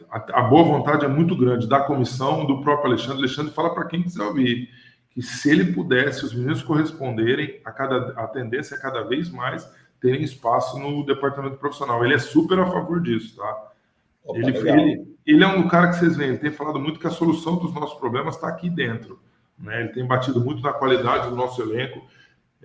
a boa vontade é muito grande da comissão, do próprio Alexandre. Alexandre fala para quem quiser ouvir, que se ele pudesse, os meninos corresponderem, a tendência é cada vez mais terem espaço no departamento profissional. Ele é super a favor disso, tá? Opa, ele é um cara que vocês veem, ele tem falado muito que a solução dos nossos problemas está aqui dentro, né? Ele tem batido muito na qualidade do nosso elenco.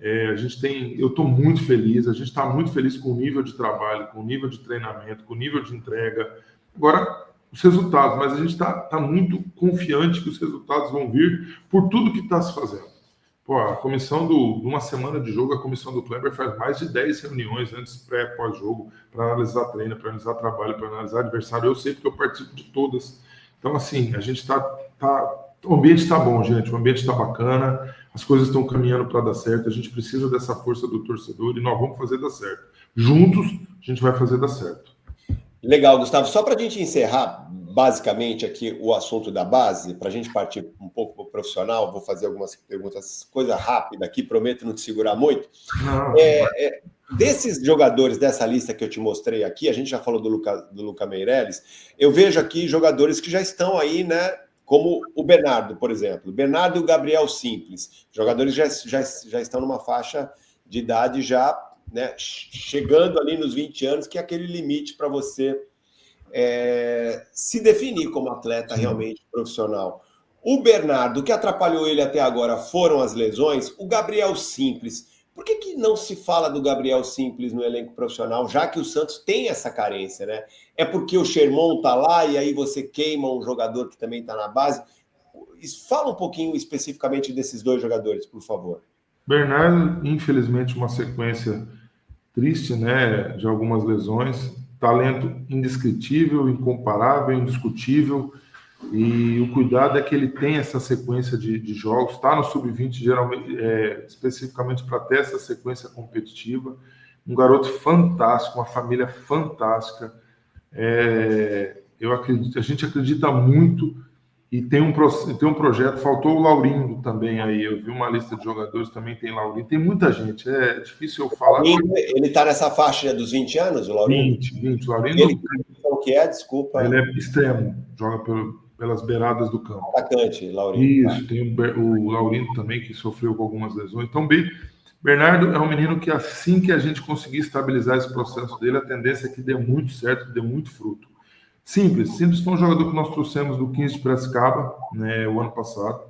Eu estou muito feliz, a gente está muito feliz com o nível de trabalho, com o nível de treinamento, com o nível de entrega. Agora, os resultados, mas a gente está muito confiante que os resultados vão vir por tudo que está se fazendo. A comissão de uma semana de jogo, a comissão do Kleber faz mais de 10 reuniões antes, pós-jogo, para analisar treino, para analisar trabalho, para analisar adversário. Eu sei porque eu participo de todas. Então, assim, a gente o ambiente está bom, gente, o ambiente está bacana, as coisas estão caminhando para dar certo, a gente precisa dessa força do torcedor e nós vamos fazer dar certo. Juntos, a gente vai fazer dar certo. Legal, Gustavo. Só para a gente encerrar, basicamente aqui o assunto da base, para a gente partir um pouco para o profissional, vou fazer algumas perguntas, coisa rápida aqui, prometo não te segurar muito. Não. Desses jogadores dessa lista que eu te mostrei aqui, a gente já falou do Luca Meireles, eu vejo aqui jogadores que já estão aí, né? Como o Bernardo, por exemplo. O Bernardo e o Gabriel Simples. Jogadores já estão numa faixa de idade já, né, chegando ali nos 20 anos, que é aquele limite para você se definir como atleta realmente profissional. O Bernardo, o que atrapalhou ele até agora foram as lesões. O Gabriel Simples, por que não se fala do Gabriel Simples no elenco profissional, já que o Santos tem essa carência, né? É porque o Sherman tá lá e aí você queima um jogador que também está na base? Fala um pouquinho especificamente desses dois jogadores, por favor. Bernardo, infelizmente, uma sequência triste, né, de algumas lesões. Talento indescritível, incomparável, indiscutível. E o cuidado é que ele tem essa sequência de jogos, está no sub-20, geralmente, especificamente para ter essa sequência competitiva. Um garoto fantástico, uma família fantástica. A gente acredita muito e tem um projeto. Faltou o Laurindo também aí. Eu vi uma lista de jogadores, também tem Laurindo. Tem muita gente, é difícil eu falar. Ele está nessa faixa dos 20 anos, o Laurindo? 20. Laurindo, ele, o que é? Desculpa. Ele é extremo, joga pelas beiradas do campo. Atacante, Laurindo. Isso, tá. Tem o Laurindo também, que sofreu com algumas lesões. Então, Bernardo é um menino que assim que a gente conseguir estabilizar esse processo dele, a tendência é que dê muito certo, que dê muito fruto. Simples foi um jogador que nós trouxemos do 15 de Piracicaba, né, o ano passado.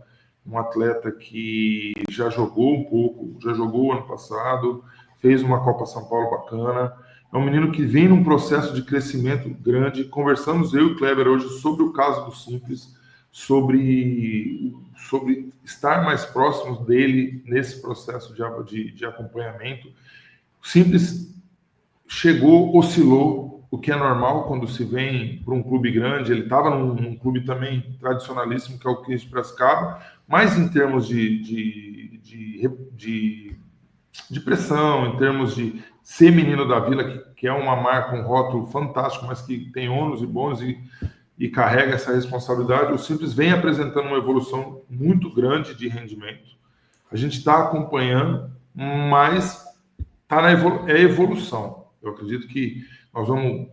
Um atleta que já jogou um pouco, já jogou o ano passado, fez uma Copa São Paulo bacana. É um menino que vem num processo de crescimento grande. Conversamos eu e o Kleber hoje sobre o caso do Simples, sobre estar mais próximos dele nesse processo de acompanhamento. O Simples chegou, oscilou, o que é normal quando se vem para um clube grande. Ele estava num clube também tradicionalíssimo, que é o 15 de Piracicaba, mas em termos de pressão, em termos de ser menino da Vila, que é uma marca, um rótulo fantástico, mas que tem ônus e bônus e carrega essa responsabilidade. O Simples vem apresentando uma evolução muito grande de rendimento. A gente está acompanhando, mas é evolução. Eu acredito que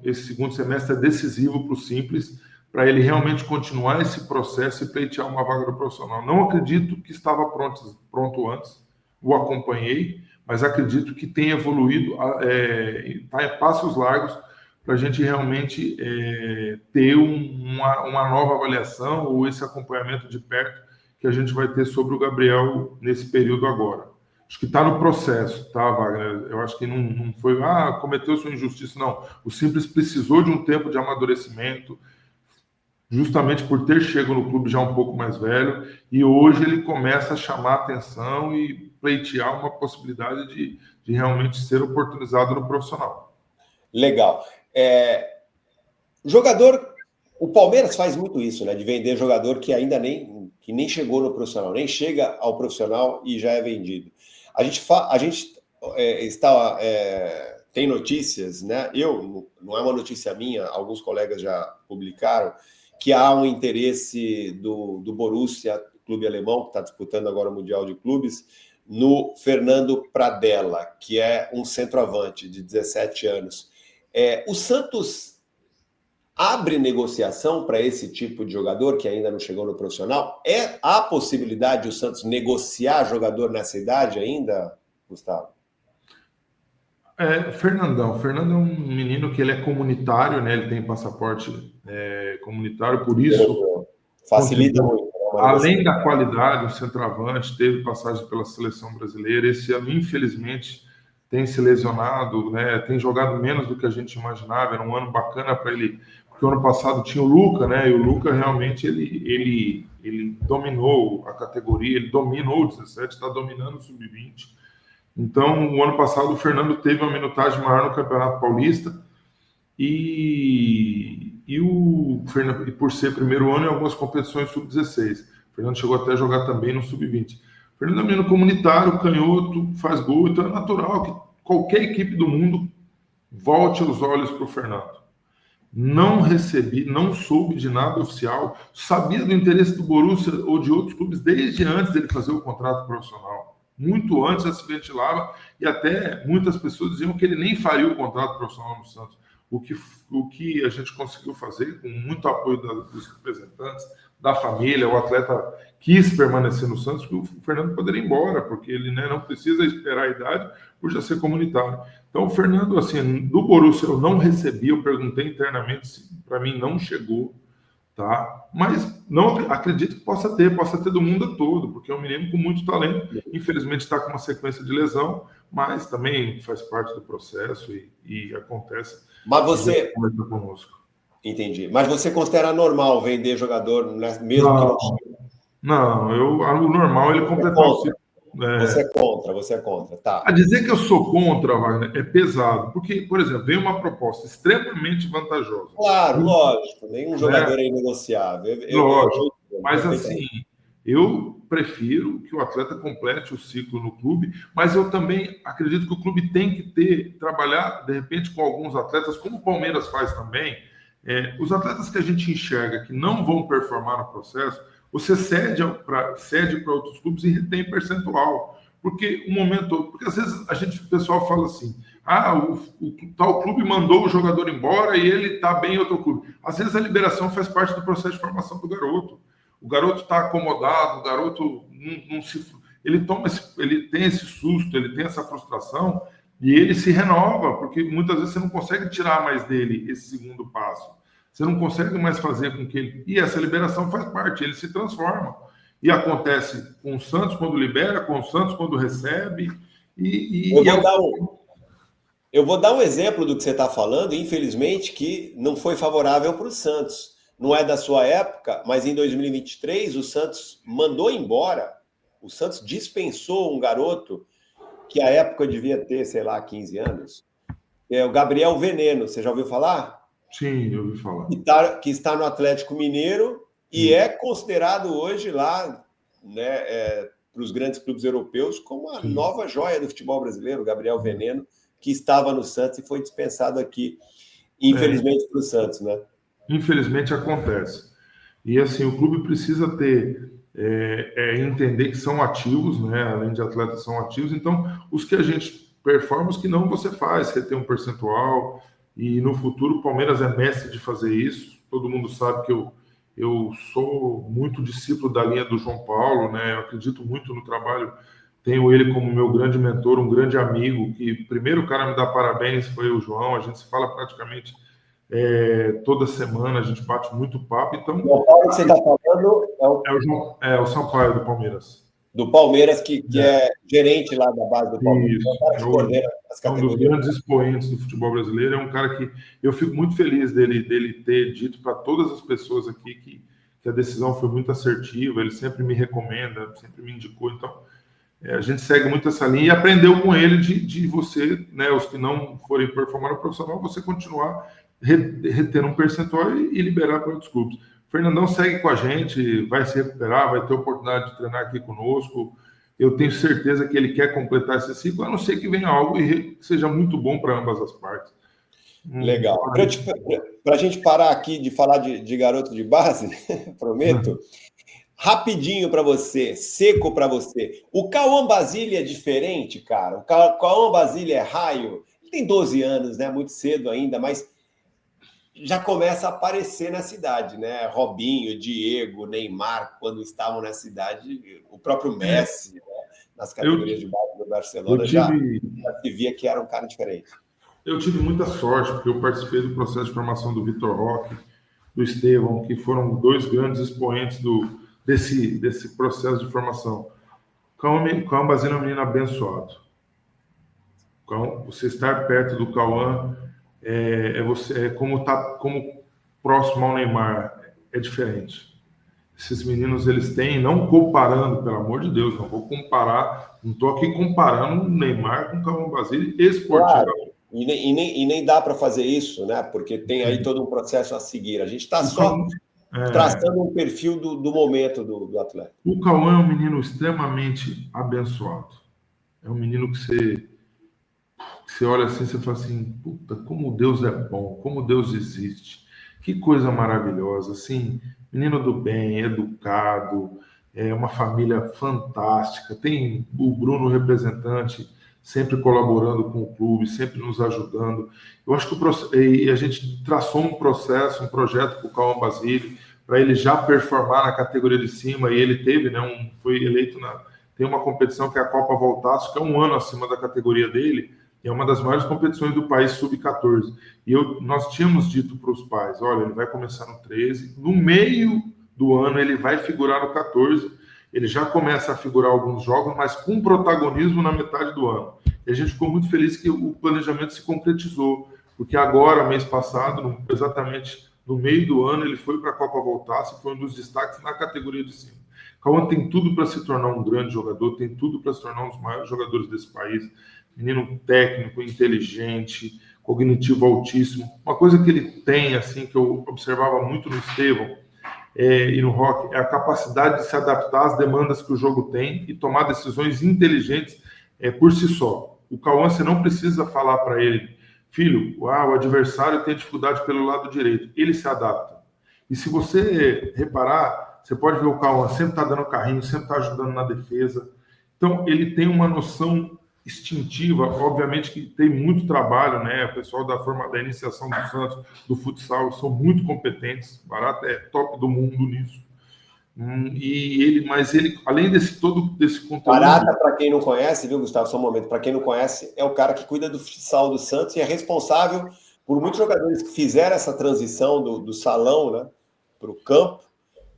esse segundo semestre é decisivo para o Simples, para ele realmente continuar esse processo e pleitear uma vaga do profissional. Não acredito que estava pronto antes, o acompanhei, mas acredito que tem evoluído, está em passos largos para a gente realmente ter uma nova avaliação ou esse acompanhamento de perto que a gente vai ter sobre o Gabriel nesse período agora. Acho que está no processo, tá, Wagner? Eu acho que não foi, cometeu sua injustiça, não. O Simples precisou de um tempo de amadurecimento, justamente por ter chegado no clube já um pouco mais velho, e hoje ele começa a chamar a atenção e pleitear uma possibilidade de realmente ser oportunizado no profissional. Legal. O Palmeiras faz muito isso, né? De vender jogador que ainda nem chegou no profissional, nem chega ao profissional e já é vendido. A gente tem notícias, né? Não é uma notícia minha, alguns colegas já publicaram, que há um interesse do Borussia, clube alemão, que está disputando agora o Mundial de Clubes, no Fernando Pradella, que é um centroavante de 17 anos. O Santos abre negociação para esse tipo de jogador que ainda não chegou no profissional? Há possibilidade de o Santos negociar jogador nessa idade ainda, Gustavo? Fernando é um menino que ele é comunitário, né? Ele tem passaporte comunitário, por isso facilita muito. Além da qualidade, o centroavante teve passagem pela seleção brasileira. Esse ano, infelizmente, tem se lesionado, né? Tem jogado menos do que a gente imaginava. Era um ano bacana para ele, porque o ano passado tinha o Luca, né? E o Luca realmente ele dominou a categoria, ele dominou o 17, está dominando o sub-20. Então, o ano passado, o Fernando teve uma minutagem maior no Campeonato Paulista e por ser primeiro ano em algumas competições sub-16. O Fernando chegou até a jogar também no sub-20. O Fernando é um menino comunitário, canhoto, faz gol, então é natural que qualquer equipe do mundo volte os olhos para o Fernando. não recebi, não soube de nada oficial, sabia do interesse do Borussia ou de outros clubes desde antes dele fazer o contrato profissional. Muito antes já se ventilava e até muitas pessoas diziam que ele nem faria o contrato profissional no Santos. O que a gente conseguiu fazer, com muito apoio dos representantes, da família, o atleta quis permanecer no Santos, porque o Fernando poderia ir embora, porque ele, né, não precisa esperar a idade por já ser comunitário. Então, o Fernando, assim, do Borussia eu não recebi, eu perguntei internamente se para mim não chegou, tá? Mas não acredito que possa ter do mundo todo, porque é um menino com muito talento. Infelizmente está com uma sequência de lesão, mas também faz parte do processo e acontece. Mas você... conosco. Entendi. Mas você considera normal vender jogador, né, mesmo que não chegue? Não, o normal ele completar o ciclo. Você é contra, tá. A dizer que eu sou contra, Wagner, é pesado, porque, por exemplo, vem uma proposta extremamente vantajosa. Claro, lógico, nenhum jogador é inegociável. Lógico, mas assim, eu prefiro que o atleta complete o ciclo no clube, mas eu também acredito que o clube tem que trabalhar, de repente, com alguns atletas, como o Palmeiras faz também. Os atletas que a gente enxerga que não vão performar no processo, você cede para outros clubes e retém percentual. Porque às vezes o pessoal fala assim, o tal clube mandou o jogador embora e ele está bem em outro clube. Às vezes a liberação faz parte do processo de formação do garoto. O garoto está acomodado, o garoto ele tem esse susto, ele tem essa frustração e ele se renova, porque muitas vezes você não consegue tirar mais dele esse segundo passo. Você não consegue mais fazer com que ele... E essa liberação faz parte, ele se transforma. E acontece com o Santos quando libera, com o Santos quando recebe. Eu vou dar um exemplo do que você está falando, infelizmente, que não foi favorável para o Santos. Não é da sua época, mas em 2023 o Santos mandou embora, o Santos dispensou um garoto que à época devia ter, sei lá, 15 anos, o Gabriel Veneno. Você já ouviu falar? Sim, eu ouvi falar. Que está no Atlético Mineiro e é considerado hoje lá, né, para os grandes clubes europeus como a nova joia do futebol brasileiro, o Gabriel Veneno, que estava no Santos e foi dispensado aqui, infelizmente, para o Santos, né? Infelizmente acontece. E assim, o clube precisa entender que são ativos, né? Além de atletas, são ativos. Então, os que a gente performa, os que não, você faz, você tem um percentual. E no futuro, o Palmeiras é mestre de fazer isso. Todo mundo sabe que eu sou muito discípulo da linha do João Paulo, né? Eu acredito muito no trabalho. Tenho ele como meu grande mentor, um grande amigo, que primeiro o cara me dá parabéns foi o João. A gente se fala praticamente toda semana, a gente bate muito papo. Então, o Paulo que você está falando é o Sampaio do Palmeiras. Do Palmeiras, que é gerente lá da base do Palmeiras. Isso. É um dos grandes expoentes do futebol brasileiro. É um cara que eu fico muito feliz dele ter dito para todas as pessoas aqui que a decisão foi muito assertiva. Ele sempre me recomenda, sempre me indicou. Então, a gente segue muito essa linha e aprendeu com ele de você, né, os que não forem performar no profissional, você continuar retendo um percentual e liberar para outros clubes. O Fernandão segue com a gente, vai se recuperar, vai ter oportunidade de treinar aqui conosco. Eu tenho certeza que ele quer completar esse ciclo, a não ser que venha algo que seja muito bom para ambas as partes. Legal. Para a gente parar aqui de falar de garoto de base, prometo, rapidinho para você, seco para você. O Cauã Basile é diferente, cara? O Cauã Basile é raio? Ele tem 12 anos, né? Muito cedo ainda, mas já começa a aparecer na cidade, né? Robinho, Diego, Neymar, quando estavam na cidade, o próprio Messi, né? Nas categorias de base do Barcelona, já se via que era um cara diferente. Eu tive muita sorte, porque eu participei do processo de formação do Vitor Roque, do Estevão, que foram dois grandes expoentes desse processo de formação. Cauã Basile é um menino abençoado. Você estar perto do Cauã como próximo ao Neymar, é diferente. Esses meninos, eles têm, não comparando, pelo amor de Deus, não vou comparar, não estou aqui comparando o Neymar com o Cauã Basile esportivo. Claro. E nem dá para fazer isso, né? Porque tem aí todo um processo a seguir. A gente está só traçando um perfil do momento do atleta. O Cauã é um menino extremamente abençoado. É um menino que você olha assim, você fala assim, puta, como Deus é bom, como Deus existe. Que coisa maravilhosa, assim, menino do bem, educado, uma família fantástica. Tem o Bruno, representante, sempre colaborando com o clube, sempre nos ajudando. Eu acho que a gente traçou um processo, um projeto para o Cauã Basile, para ele já performar na categoria de cima, e ele teve, né, foi eleito tem uma competição que é a Copa Voltaço, que é um ano acima da categoria dele, e é uma das maiores competições do país, sub-14. E nós tínhamos dito para os pais, olha, ele vai começar no 13, no meio do ano ele vai figurar no 14, ele já começa a figurar alguns jogos, mas com protagonismo na metade do ano. E a gente ficou muito feliz que o planejamento se concretizou, porque agora, mês passado, exatamente no meio do ano, ele foi para a Copa Voltaço e foi um dos destaques na categoria de cima. Cauã tem tudo para se tornar um grande jogador, tem tudo para se tornar um dos maiores jogadores desse país. Menino técnico, inteligente, cognitivo altíssimo. Uma coisa que ele tem, assim, que eu observava muito no Estevão e no Roque, é a capacidade de se adaptar às demandas que o jogo tem e tomar decisões inteligentes por si só. O Cauã, você não precisa falar para ele, filho, o adversário tem dificuldade pelo lado direito. Ele se adapta. E se você reparar, você pode ver o Cauã sempre está dando carrinho, sempre está ajudando na defesa. Então, ele tem uma noção instintiva, obviamente que tem muito trabalho, né? O pessoal da iniciação do Santos, do futsal, são muito competentes. Barata é top do mundo nisso. Mas ele, além todo desse conteúdo... Barata, para quem não conhece, viu, Gustavo, só um momento, para quem não conhece, é o cara que cuida do futsal do Santos e é responsável por muitos jogadores que fizeram essa transição do salão, né, para o campo,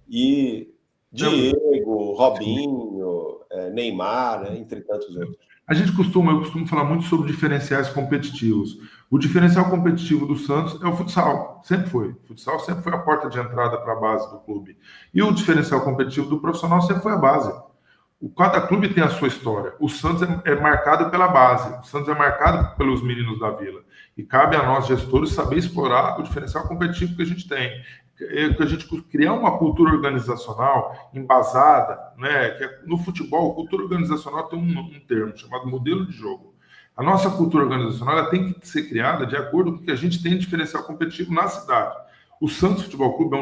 e Diego, Robinho, Neymar, né, entre tantos outros. Eu costumo falar muito sobre diferenciais competitivos. O diferencial competitivo do Santos é o futsal, sempre foi. O futsal sempre foi a porta de entrada para a base do clube. E o diferencial competitivo do profissional sempre foi a base. Cada clube tem a sua história. O Santos é marcado pela base. O Santos é marcado pelos meninos da Vila. E cabe a nós, gestores, saber explorar o diferencial competitivo que a gente tem. Que a gente criar uma cultura organizacional embasada, né? Que no futebol, cultura organizacional tem um termo chamado modelo de jogo. A nossa cultura organizacional ela tem que ser criada de acordo com o que a gente tem de diferencial competitivo na cidade. O Santos Futebol Clube é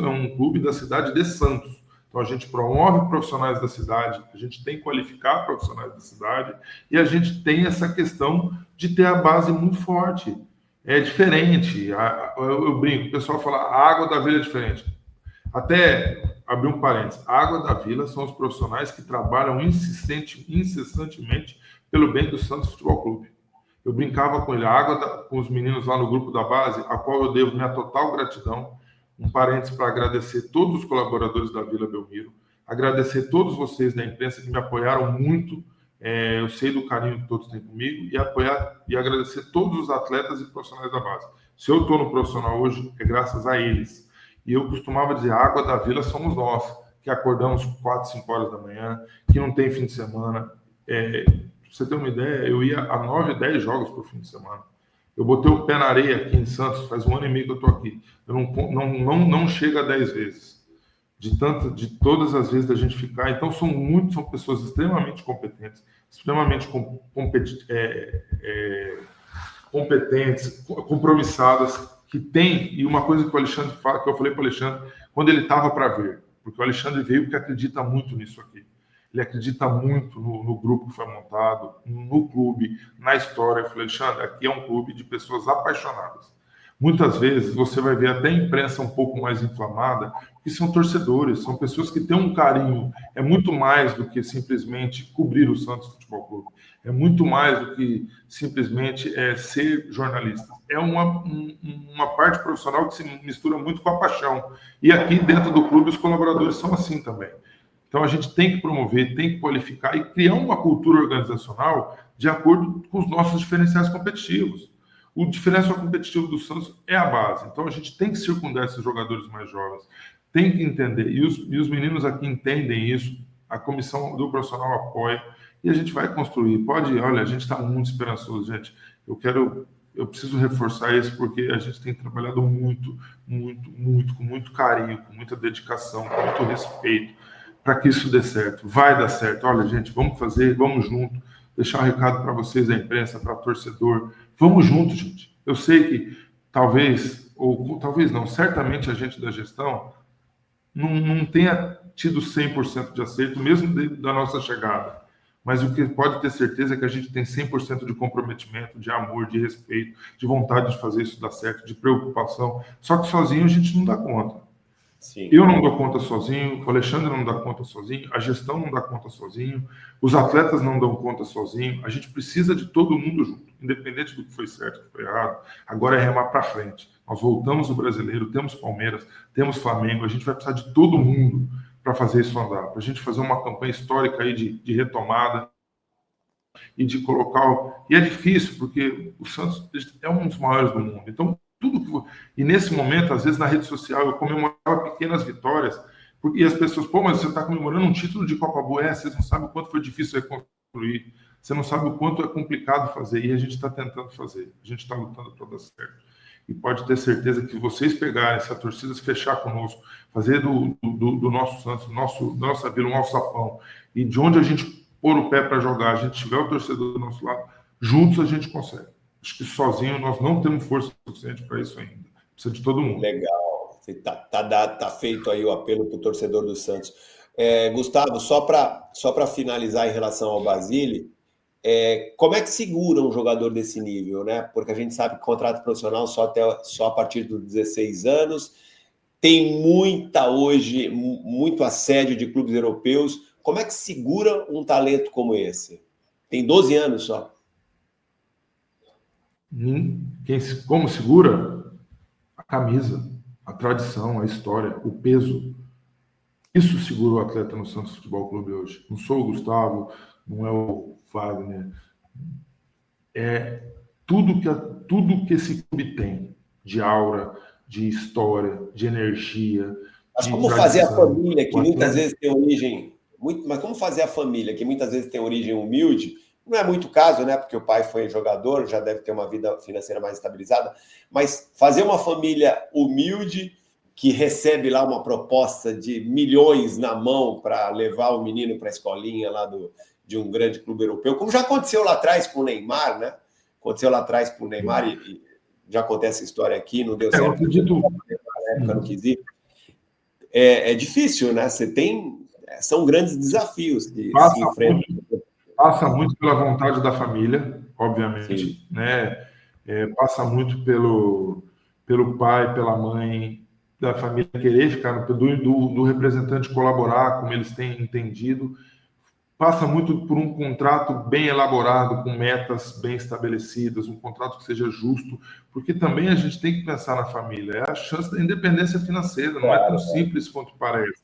um clube da cidade de Santos. Então, a gente promove profissionais da cidade, a gente tem que qualificar profissionais da cidade e a gente tem essa questão de ter a base muito forte. É diferente. Eu brinco, o pessoal fala, a água da Vila é diferente. Até abrir um parênteses, a água da Vila são os profissionais que trabalham incessantemente pelo bem do Santos Futebol Clube. Eu brincava com ele, com os meninos lá no grupo da base, a qual eu devo minha total gratidão. Um parênteses para agradecer todos os colaboradores da Vila Belmiro, agradecer todos vocês da imprensa que me apoiaram muito, eu sei do carinho que todos têm comigo, e agradecer todos os atletas e profissionais da base. Se eu estou no profissional hoje, é graças a eles. E eu costumava dizer, a água da Vila somos nós, que acordamos 4, 5 horas da manhã, que não tem fim de semana. Pra você ter uma ideia, eu ia a 9, 10 jogos por fim de semana. Eu botei o pé na areia aqui em Santos, faz 1 ano e meio que eu estou aqui. Eu não chega a 10 vezes. De todas as vezes da gente ficar. Então, são pessoas extremamente competentes, extremamente competentes, compromissadas, que tem, e uma coisa que o Alexandre fala, que eu falei para o Alexandre, quando ele estava para ver, porque o Alexandre veio porque acredita muito nisso aqui. Ele acredita muito no grupo que foi montado, no clube, na história. Eu falei, Alexandre, aqui é um clube de pessoas apaixonadas. Muitas vezes você vai ver até a imprensa um pouco mais inflamada, que são torcedores, são pessoas que têm um carinho. É muito mais do que simplesmente cobrir o Santos Futebol Clube. É muito mais do que simplesmente ser jornalista. É uma parte profissional que se mistura muito com a paixão. E aqui dentro do clube os colaboradores são assim também. Então, a gente tem que promover, tem que qualificar e criar uma cultura organizacional de acordo com os nossos diferenciais competitivos. O diferencial competitivo do Santos é a base. Então, a gente tem que circundar esses jogadores mais jovens, tem que entender. E os meninos aqui entendem isso, a comissão do profissional apoia e a gente vai construir. Olha, a gente está muito esperançoso, gente. Eu preciso reforçar isso porque a gente tem trabalhado muito, com muito carinho, com muita dedicação, com muito respeito, para que isso dê certo. Vai dar certo. Olha, gente, vamos fazer, vamos junto. Deixar um recado para vocês, a imprensa, para o torcedor. Vamos junto, gente. Eu sei que talvez ou talvez não, certamente a gente da gestão não tenha tido 100% de acerto, mesmo da nossa chegada. Mas o que pode ter certeza é que a gente tem 100% de comprometimento, de amor, de respeito, de vontade de fazer isso dar certo, de preocupação. Só que sozinho a gente não dá conta. Sim. Eu não dou conta sozinho, o Alexandre não dá conta sozinho, a gestão não dá conta sozinho, os atletas não dão conta sozinho. A gente precisa de todo mundo junto, independente do que foi certo, do que foi errado. Agora é remar para frente. Nós voltamos o brasileiro, temos Palmeiras, temos Flamengo, a gente vai precisar de todo mundo para fazer isso andar, para a gente fazer uma campanha histórica aí de retomada e de colocar. E é difícil, porque o Santos é um dos maiores do mundo. Então, tudo que. E nesse momento, às vezes na rede social, eu comemorava pequenas vitórias, e as pessoas, pô, mas você está comemorando um título de Copa Boa, vocês não sabem o quanto foi difícil reconstruir, você não sabe o quanto é complicado fazer, e a gente está tentando fazer, a gente está lutando para dar certo. E pode ter certeza que vocês pegarem, se a torcida se fechar conosco, fazer do nosso Santos, nossa vila, um alçapão, e de onde a gente pôr o pé para jogar, a gente tiver o torcedor do nosso lado, juntos a gente consegue. Acho que sozinho nós não temos força suficiente para isso ainda. Precisa de todo mundo. Legal. Tá feito aí o apelo para o torcedor do Santos. Gustavo, só para finalizar em relação ao Basile, como é que segura um jogador desse nível, né? Porque a gente sabe que contrato profissional só a partir dos 16 anos, tem hoje muito assédio de clubes europeus. Como é que segura um talento como esse? Tem 12 anos só. Como segura? A camisa, a tradição, a história, o peso. Isso segura o atleta no Santos Futebol Clube hoje. Não sou o Gustavo, não é o Wagner. É tudo que esse clube tem de aura, de história, de energia. Mas de como tradição. fazer a família, que muitas vezes tem origem. Mas como fazer a família, que muitas vezes tem origem humilde? Não é muito o caso, né? Porque o pai foi jogador, já deve ter uma vida financeira mais estabilizada. Mas fazer uma família humilde que recebe lá uma proposta de milhões na mão para levar o menino para a escolinha lá de um grande clube europeu, como já aconteceu lá atrás com o Neymar, né? Aconteceu lá atrás com o Neymar e já acontece essa história aqui, não deu certo. Eu acredito. Na época não quis ir. É difícil, né? São grandes desafios que se enfrentam. Passa muito pela vontade da família, obviamente, né? Passa muito pelo pai, pela mãe, da família querer ficar, do representante colaborar, como eles têm entendido. Passa muito por um contrato bem elaborado, com metas bem estabelecidas, um contrato que seja justo, porque também a gente tem que pensar na família. É a chance da independência financeira, não é tão simples quanto parece.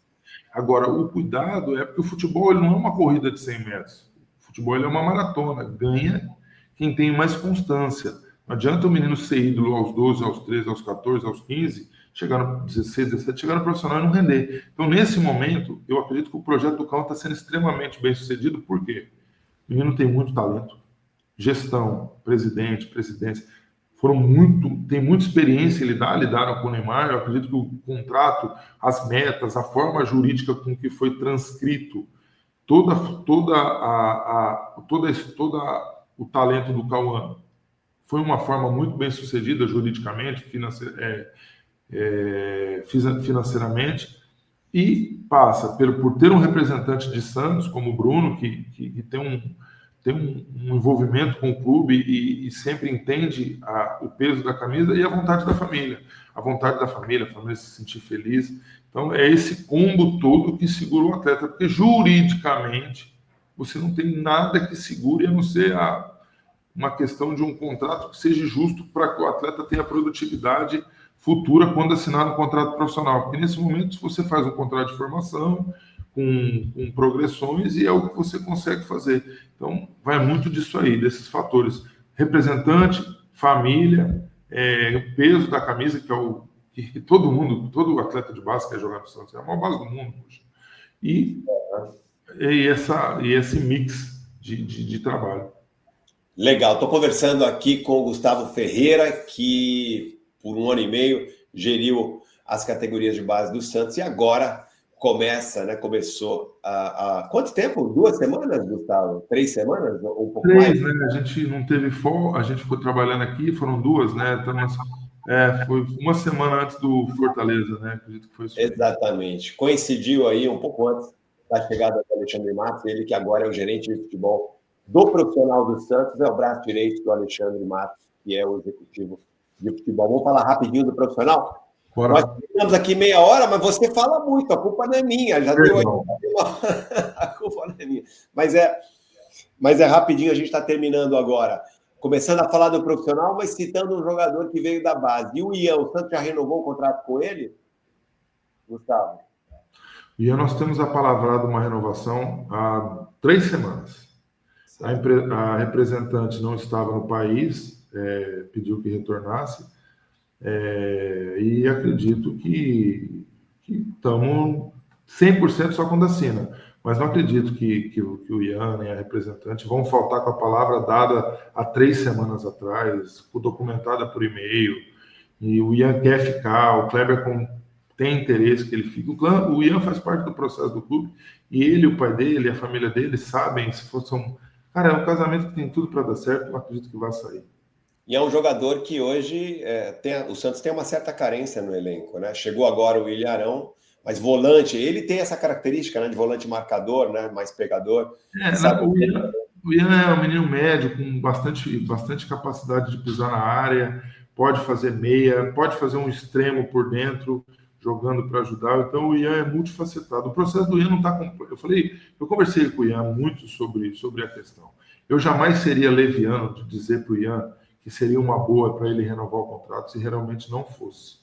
Agora, o cuidado é porque o futebol ele não é uma corrida de 100 metros. O futebol ele é uma maratona. Ganha quem tem mais constância. Não adianta o menino ser ídolo aos 12, aos 13, aos 14, aos 15, chegar no 16, 17, chegar no profissional e não render. Então, nesse momento, eu acredito que o projeto do Cão está sendo extremamente bem sucedido. Por quê? O menino tem muito talento. Gestão, presidente, presidência, tem muita experiência em lidaram com o Neymar. Eu acredito que o contrato, as metas, a forma jurídica com que foi transcrito todo o talento do Cauã foi uma forma muito bem sucedida juridicamente, financeiramente, e passa por ter um representante de Santos como o Bruno, que tem um envolvimento com o clube e sempre entende o peso da camisa, e a vontade da família. A família se sentir feliz. Então, é esse combo todo que segura o atleta, porque juridicamente você não tem nada que segure, a não ser uma questão de um contrato que seja justo para que o atleta tenha produtividade futura quando assinar um contrato profissional. Porque nesse momento, se você faz um contrato de formação, com progressões, e é o que você consegue fazer. Então, vai muito disso aí, desses fatores. Representante, família, o peso da camisa, que é o que todo atleta de base quer jogar no Santos, é a maior base do mundo hoje. E esse mix de trabalho. Legal, estou conversando aqui com o Gustavo Ferreira, que por 1 ano e meio geriu as categorias de base do Santos e agora começou há quanto tempo? 2 semanas, Gustavo? 3 semanas? Ou um pouco 3, mais? né? A gente não teve folga, a gente ficou trabalhando aqui, foram 2, né? Foi uma semana antes do Fortaleza, né? Acredito que foi isso. Exatamente. Coincidiu aí um pouco antes da chegada do Alexandre Matos, ele que agora é o gerente de futebol do profissional do Santos, é o braço direito do Alexandre Matos, que é o executivo de futebol. Vamos falar rapidinho do profissional? Bora. Nós ficamos aqui meia hora, mas você fala muito, a culpa não é minha. Já deu aí. A culpa não é minha. Mas é rapidinho, a gente está terminando agora. Começando a falar do profissional, mas citando um jogador que veio da base. E o Ian, o Santos já renovou o contrato com ele? Gustavo? E nós temos apalavrado uma renovação há 3 semanas. A representante não estava no país, pediu que retornasse, e acredito que estamos 100% só quando assina. Mas não acredito que o Ian nem a representante vão faltar com a palavra dada há 3 semanas atrás, documentada por e-mail, e o Ian quer ficar, o Kleber tem interesse que ele fique. O Ian faz parte do processo do clube, e ele, o pai dele, a família dele sabem, se fosse Cara, é um casamento que tem tudo para dar certo, não acredito que vai sair. E é um jogador que hoje o Santos tem uma certa carência no elenco, né? Chegou agora o Ilharão, mas volante, ele tem essa característica, né, de volante marcador, né, mais pegador. O Ian é um menino médio com bastante capacidade de pisar na área, pode fazer meia, pode fazer um extremo por dentro, jogando para ajudar. Então o Ian é multifacetado. O processo do Ian não está completo. Eu conversei com o Ian muito sobre a questão. Eu jamais seria leviano de dizer para o Ian que seria uma boa para ele renovar o contrato se realmente não fosse.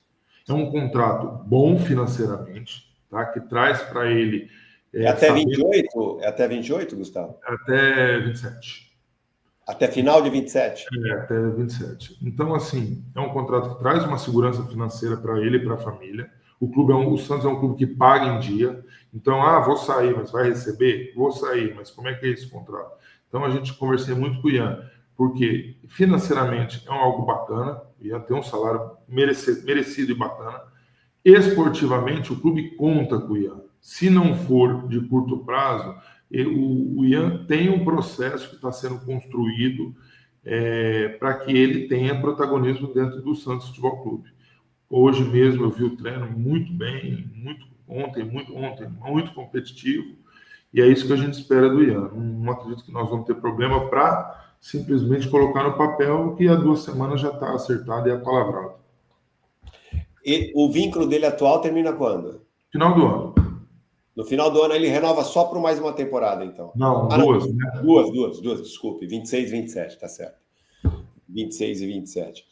É um contrato bom financeiramente, tá? Que traz para ele... até 28? É até 28, Gustavo? Até 27. Até final de 27? Até 27. Então, assim, é um contrato que traz uma segurança financeira para ele e para a família. O Santos é um clube que paga em dia. Então, vou sair, mas vai receber? Vou sair, mas como é que é esse contrato? Então, a gente conversei muito com o Ian, porque financeiramente é algo bacana, o Ian tem um salário merecido e bacana. Esportivamente, o clube conta com o Ian. Se não for de curto prazo, o Ian tem um processo que está sendo construído para que ele tenha protagonismo dentro do Santos Futebol Clube. Hoje mesmo eu vi o treino muito bem, ontem muito competitivo, e é isso que a gente espera do Ian. Não acredito que nós vamos ter problema para simplesmente colocar no papel que há 2 semanas já está acertado e apalavrado. E o vínculo dele atual termina quando? Final do ano. No final do ano ele renova só por mais uma temporada, então? Não, duas, né? Duas, desculpe. 26 e 27, tá certo. 26 e 27.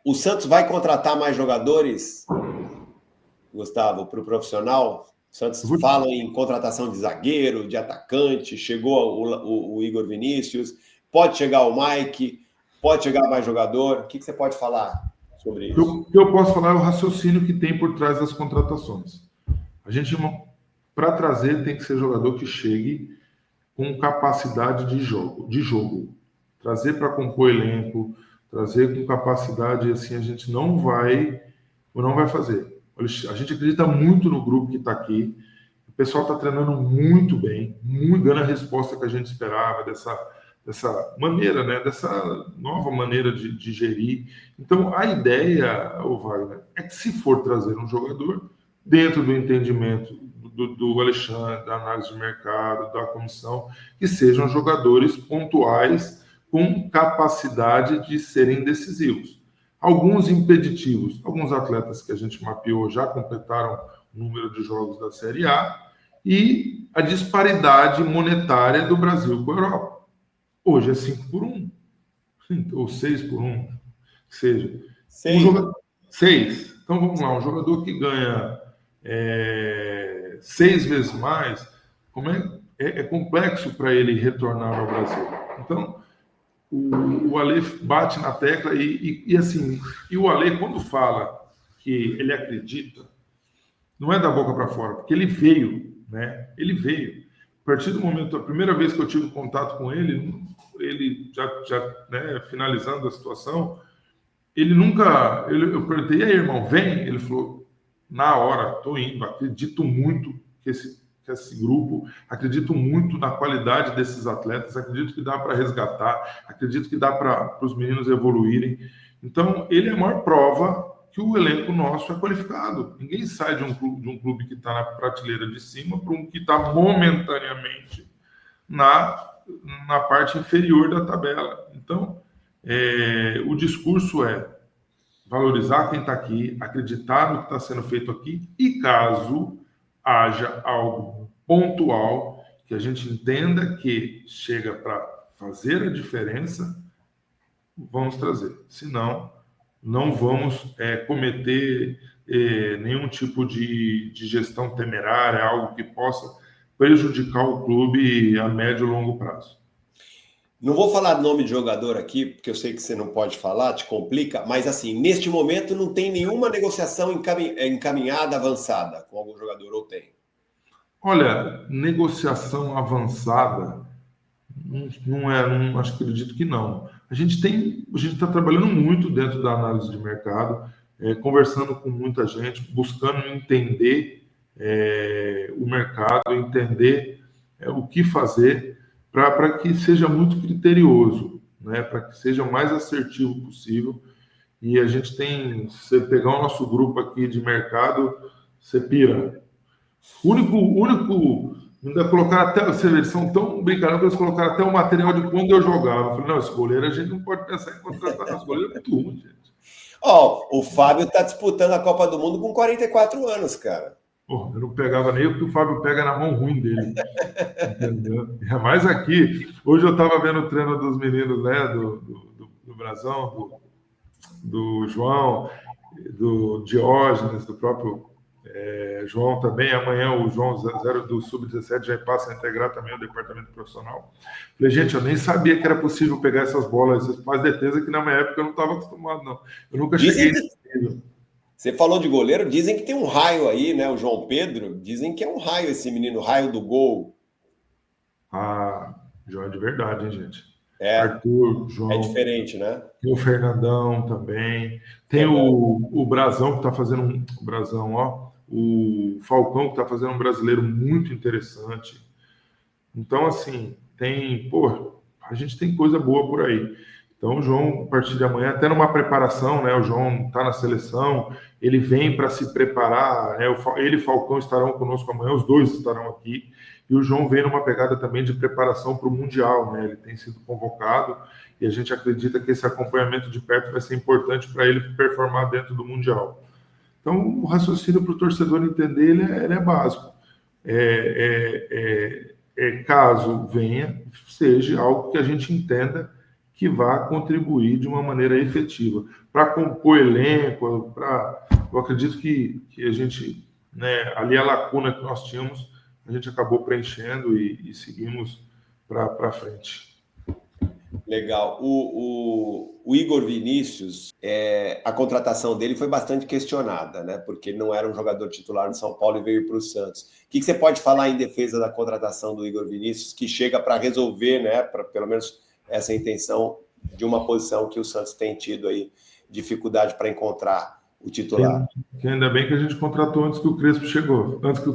O Santos vai contratar mais jogadores, Gustavo, para o profissional? O Santos fala em contratação de zagueiro, de atacante, chegou o Igor Vinícius, pode chegar o Mike, pode chegar mais jogador. O que você pode falar sobre isso? O que eu posso falar é o raciocínio que tem por trás das contratações. A gente, para trazer, tem que ser jogador que chegue com capacidade de jogo. Trazer para compor elenco, trazer com capacidade, assim, a gente não vai fazer. A gente acredita muito no grupo que está aqui. O pessoal está treinando muito bem, dando a resposta que a gente esperava dessa maneira, né? Dessa nova maneira de gerir. Então, a ideia, Wagner, é que se for trazer um jogador dentro do entendimento do Alexandre, da análise de mercado, da comissão, que sejam jogadores pontuais com capacidade de serem decisivos. Alguns impeditivos, alguns atletas que a gente mapeou já completaram o número de jogos da Série A, e a disparidade monetária do Brasil com a Europa. Hoje é 5-1, ou 6-1, que seja. 6. Então vamos lá, um jogador que ganha 6 vezes mais, é complexo para ele retornar ao Brasil. Então, o Ale bate na tecla e assim, e o Ale, quando fala que ele acredita, não é da boca para fora, porque ele veio, né? Ele veio. A partir do momento, a primeira vez que eu tive contato com ele já né, finalizando a situação, eu perguntei, e aí, irmão, vem? Ele falou, na hora, tô indo, acredito muito que esse grupo, acredito muito na qualidade desses atletas, acredito que dá para resgatar, acredito que dá para os meninos evoluírem. Então, ele é a maior prova que o elenco nosso é qualificado. Ninguém sai de um clube que está na prateleira de cima para um que está momentaneamente na parte inferior da tabela. Então, o discurso é valorizar quem está aqui, acreditar no que está sendo feito aqui e, caso haja algo pontual que a gente entenda que chega para fazer a diferença, vamos trazer. Senão, não vamos cometer nenhum tipo de gestão temerária, algo que possa prejudicar o clube a médio e longo prazo. Não vou falar nome de jogador aqui, porque eu sei que você não pode falar, te complica, mas assim, neste momento não tem nenhuma negociação encaminhada, avançada com algum jogador, ou tem? Olha, negociação avançada, não acredito que não. A gente está trabalhando muito dentro da análise de mercado, conversando com muita gente, buscando entender o mercado, entender o que fazer para que seja muito criterioso, né? Para que seja o mais assertivo possível. E a gente tem, se você pegar o nosso grupo aqui de mercado, você pira. O único, ainda colocaram até, eles são tão brincadeira que eles colocaram até o material de quando eu jogava. Eu falei, não, esse goleiro a gente não pode pensar em contratar, esse goleiro é muito ruim, gente. O Fábio está disputando a Copa do Mundo com 44 anos, cara. Pô, eu não pegava nem o que o Fábio pega na mão ruim dele. Entendeu? É mais aqui. Hoje eu estava vendo o treino dos meninos, né, do Brasão, do João, do Diógenes, do próprio João também. Amanhã o João Zero do Sub-17 já passa a integrar também o departamento profissional. Falei, gente, eu nem sabia que era possível pegar essas bolas, essas faz defesa que na minha época eu não estava acostumado, não. Eu nunca cheguei nesse nível. Você falou de goleiro, dizem que tem um raio aí, né? O João Pedro, dizem que é um raio esse menino, raio do gol. Ah, João é de verdade, hein, gente? É, Arthur, João. é diferente, né? Tem o Fernandão também. Tem o Brasão que está fazendo o Brasão, ó. O Falcão que está fazendo um brasileiro muito interessante. Então, assim, a gente tem coisa boa por aí. Então, o João, a partir de amanhã, até numa preparação, né? O João está na seleção, ele vem para se preparar, né? Ele e o Falcão estarão conosco amanhã, os dois estarão aqui. E o João vem numa pegada também de preparação para o Mundial, né? Ele tem sido convocado e a gente acredita que esse acompanhamento de perto vai ser importante para ele performar dentro do Mundial. Então, o raciocínio para o torcedor entender, ele é básico. Caso venha, seja algo que a gente entenda que vá contribuir de uma maneira efetiva. Para compor elenco, eu acredito que a gente, né, ali a lacuna que nós tínhamos, a gente acabou preenchendo e seguimos para frente. Legal. O Igor Vinícius, a contratação dele foi bastante questionada, né? Porque ele não era um jogador titular de São Paulo e veio para o Santos. O que você pode falar em defesa da contratação do Igor Vinícius, que chega para resolver, né? Para pelo menos essa intenção de uma posição que o Santos tem tido aí dificuldade para encontrar o titular. Que ainda bem que a gente contratou antes que o Crespo chegou, antes que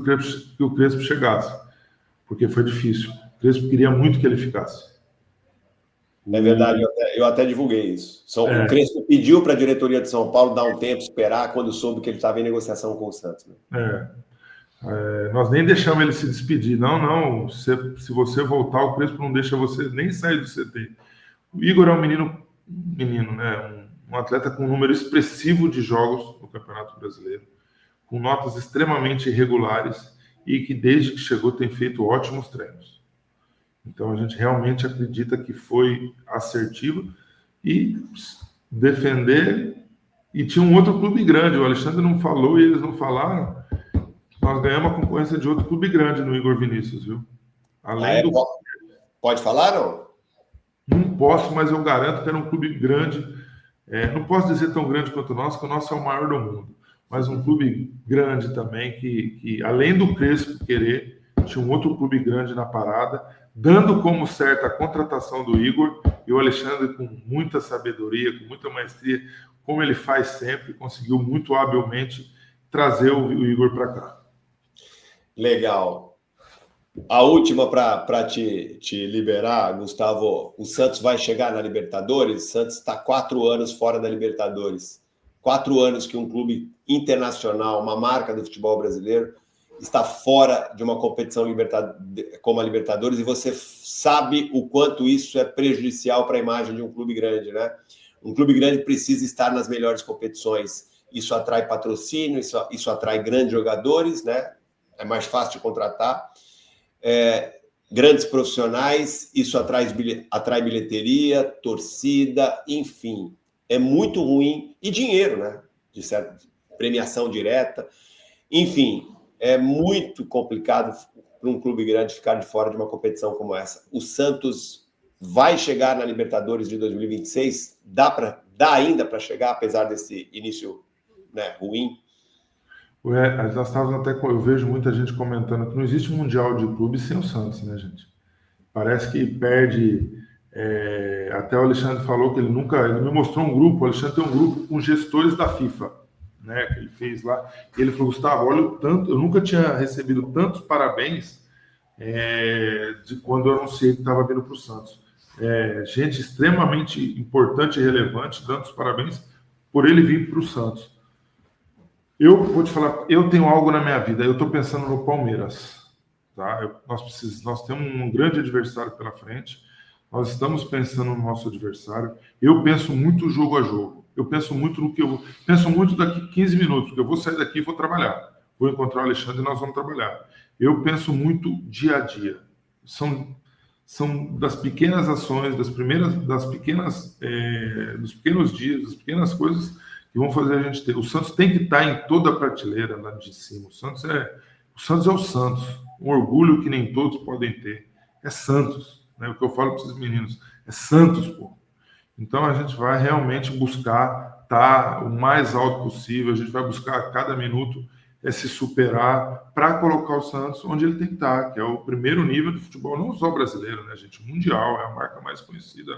o Crespo chegasse, porque foi difícil. O Crespo queria muito que ele ficasse. É verdade, eu até divulguei isso. O Crespo pediu para a diretoria de São Paulo dar um tempo, esperar, quando soube que ele estava em negociação com o Santos. Né? Nós nem deixamos ele se despedir. Não. Se você voltar, o Crespo não deixa você nem sair do CT. O Igor é um menino, né? Um atleta com um número expressivo de jogos no Campeonato Brasileiro, com notas extremamente irregulares e que desde que chegou tem feito ótimos treinos. Então a gente realmente acredita que foi assertivo e defender. E tinha um outro clube grande, o Alexandre não falou e eles não falaram. Nós ganhamos a concorrência de outro clube grande no Igor Vinícius, viu? Além do... Pode falar, não? Não posso, mas eu garanto que era um clube grande. Não posso dizer tão grande quanto o nosso, que o nosso é o maior do mundo. Mas um clube grande também, que além do Crespo querer, tinha um outro clube grande na parada, dando como certa a contratação do Igor, e o Alexandre, com muita sabedoria, com muita maestria, como ele faz sempre, conseguiu muito habilmente trazer o Igor para cá. Legal. A última para te liberar, Gustavo. O Santos vai chegar na Libertadores. O Santos está 4 anos fora da Libertadores. 4 anos que um clube internacional, uma marca do futebol brasileiro, está fora de uma competição como a Libertadores, e você sabe o quanto isso é prejudicial para a imagem de um clube grande, né? Um clube grande precisa estar nas melhores competições. Isso atrai patrocínio, isso atrai grandes jogadores, né? É mais fácil de contratar. Grandes profissionais, isso atrai bilheteria, torcida, enfim. É muito ruim. E dinheiro, né? De certa premiação direta. Enfim, é muito complicado para um clube grande ficar de fora de uma competição como essa. O Santos vai chegar na Libertadores de 2026? Dá ainda para chegar, apesar desse início, né, ruim? Nós estávamos até, eu vejo muita gente comentando que não existe mundial de clubes sem o Santos, né, gente? Parece que perde. Até o Alexandre falou que ele me mostrou um grupo. O Alexandre tem um grupo com gestores da FIFA, né? Que ele fez lá. E ele falou: Gustavo, olha o tanto. Eu nunca tinha recebido tantos parabéns de quando eu anunciei que estava vindo para o Santos. Gente extremamente importante e relevante, dando os parabéns por ele vir para o Santos. Eu vou te falar, eu tenho algo na minha vida. Eu estou pensando no Palmeiras. Tá? Nós temos um grande adversário pela frente. Nós estamos pensando no nosso adversário. Eu penso muito jogo a jogo. Eu penso muito no que eu penso muito daqui 15 minutos, porque eu vou sair daqui e vou trabalhar. Vou encontrar o Alexandre e nós vamos trabalhar. Eu penso muito dia a dia. São das pequenas ações, dos pequenos dias, das pequenas coisas que vão fazer a gente ter. O Santos tem que estar em toda a prateleira lá de cima. O Santos é o Santos. Um orgulho que nem todos podem ter. É Santos, né? O que eu falo para esses meninos é Santos, pô. Então a gente vai realmente buscar estar o mais alto possível. A gente vai buscar a cada minuto se superar para colocar o Santos onde ele tem que estar, que é o primeiro nível de futebol, não só brasileiro, né, gente? Mundial, é a marca mais conhecida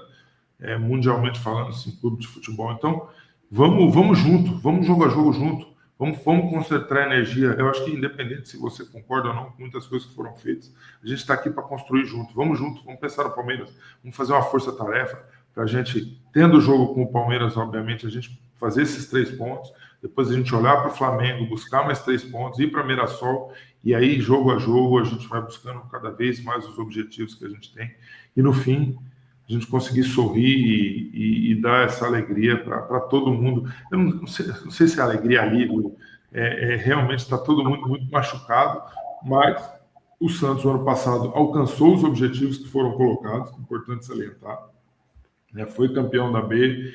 mundialmente falando, assim, clube de futebol. Então, vamos junto, vamos jogo a jogo junto, vamos concentrar energia. Eu acho que independente se você concorda ou não com muitas coisas que foram feitas, a gente está aqui para construir junto, vamos pensar no Palmeiras, vamos fazer uma força-tarefa para a gente, tendo o jogo com o Palmeiras, obviamente, a gente fazer esses 3 pontos, depois a gente olhar para o Flamengo, buscar mais 3 pontos, ir para Mirassol, e aí, jogo a jogo, a gente vai buscando cada vez mais os objetivos que a gente tem, e no fim, a gente conseguir sorrir e dar essa alegria para todo mundo. Eu não sei se é alegria alívio, realmente está todo mundo muito machucado, mas o Santos, no ano passado, alcançou os objetivos que foram colocados, importante salientar, né? Foi campeão da B,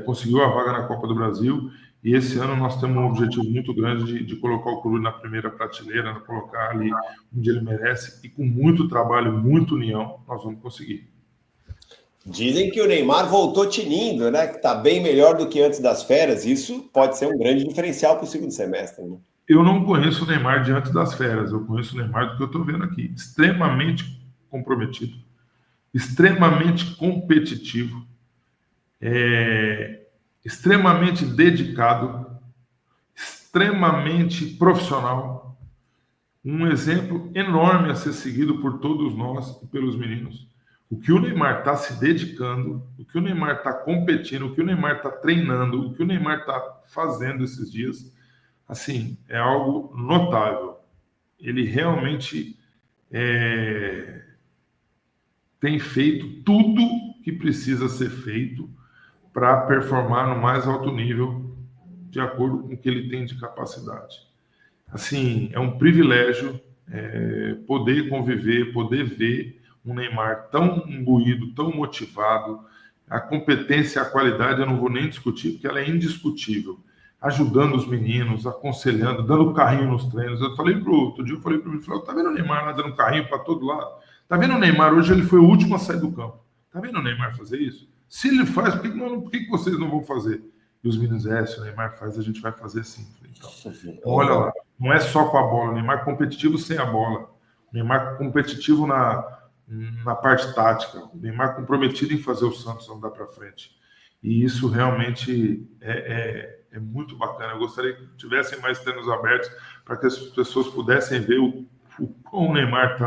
conseguiu a vaga na Copa do Brasil, e esse ano nós temos um objetivo muito grande de colocar o clube na primeira prateleira, de colocar ali onde ele merece, e com muito trabalho, muita união, nós vamos conseguir. Dizem que o Neymar voltou tinindo, né? Que está bem melhor do que antes das férias. Isso pode ser um grande diferencial para o segundo semestre, né? Eu não conheço o Neymar diante das férias, eu conheço o Neymar do que eu estou vendo aqui. Extremamente comprometido, extremamente competitivo, extremamente dedicado, extremamente profissional. Um exemplo enorme a ser seguido por todos nós e pelos meninos. O que o Neymar está se dedicando, o que o Neymar está competindo, o que o Neymar está treinando, o que o Neymar está fazendo esses dias, assim, é algo notável. Ele realmente tem feito tudo que precisa ser feito para performar no mais alto nível, de acordo com o que ele tem de capacidade. Assim, é um privilégio poder conviver, poder ver um Neymar tão imbuído, tão motivado. A competência e a qualidade eu não vou nem discutir, porque ela é indiscutível. Ajudando os meninos, aconselhando, dando carrinho nos treinos. Outro dia eu falei para ele, tá vendo o Neymar lá dando carrinho para todo lado? Tá vendo o Neymar? Hoje ele foi o último a sair do campo. Tá vendo o Neymar fazer isso? Se ele faz, por que vocês não vão fazer? E os meninos, se o Neymar faz, a gente vai fazer sim. Então, olha lá, não é só com a bola, o Neymar competitivo sem a bola. O Neymar competitivo na parte tática. O Neymar comprometido em fazer o Santos andar para frente. E isso realmente é muito bacana. Eu gostaria que tivessem mais treinos abertos para que as pessoas pudessem ver o o Neymar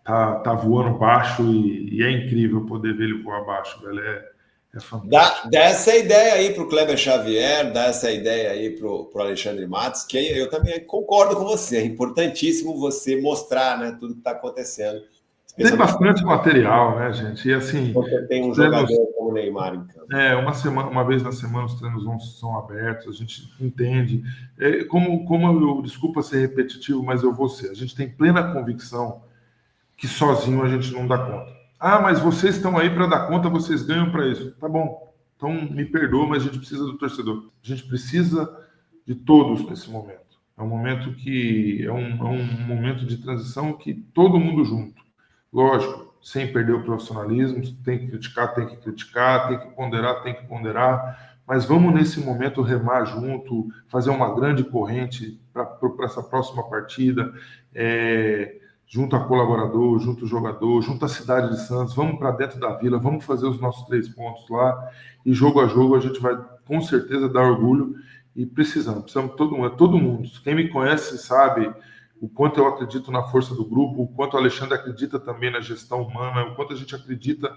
tá voando baixo e é incrível poder ver ele voar baixo, velho. É fantástico. Dá essa ideia aí para o Kleber Xavier, dá essa ideia aí para o Alexandre Matos, que eu também concordo com você. É importantíssimo você mostrar, né, tudo que está acontecendo. Tem bastante material, né, gente? E assim, você tem um treinos, jogador como o Neymar em campo. uma vez na semana os treinos são abertos, a gente entende. Desculpa ser repetitivo, mas eu vou ser. A gente tem plena convicção que sozinho a gente não dá conta. Ah, mas vocês estão aí para dar conta, vocês ganham para isso. Tá bom. Então me perdoa, mas a gente precisa do torcedor. A gente precisa de todos nesse momento. É um momento que é um momento de transição que todo mundo junto. Lógico, sem perder o profissionalismo, tem que criticar, tem que ponderar, mas vamos nesse momento remar junto, fazer uma grande corrente para essa próxima partida, junto a colaborador, junto ao jogador, junto à cidade de Santos, vamos para dentro da vila, vamos fazer os nossos 3 pontos lá, e jogo a jogo a gente vai com certeza dar orgulho, e precisamos de todo mundo. Quem me conhece sabe o quanto eu acredito na força do grupo, o quanto o Alexandre acredita também na gestão humana, o quanto a gente acredita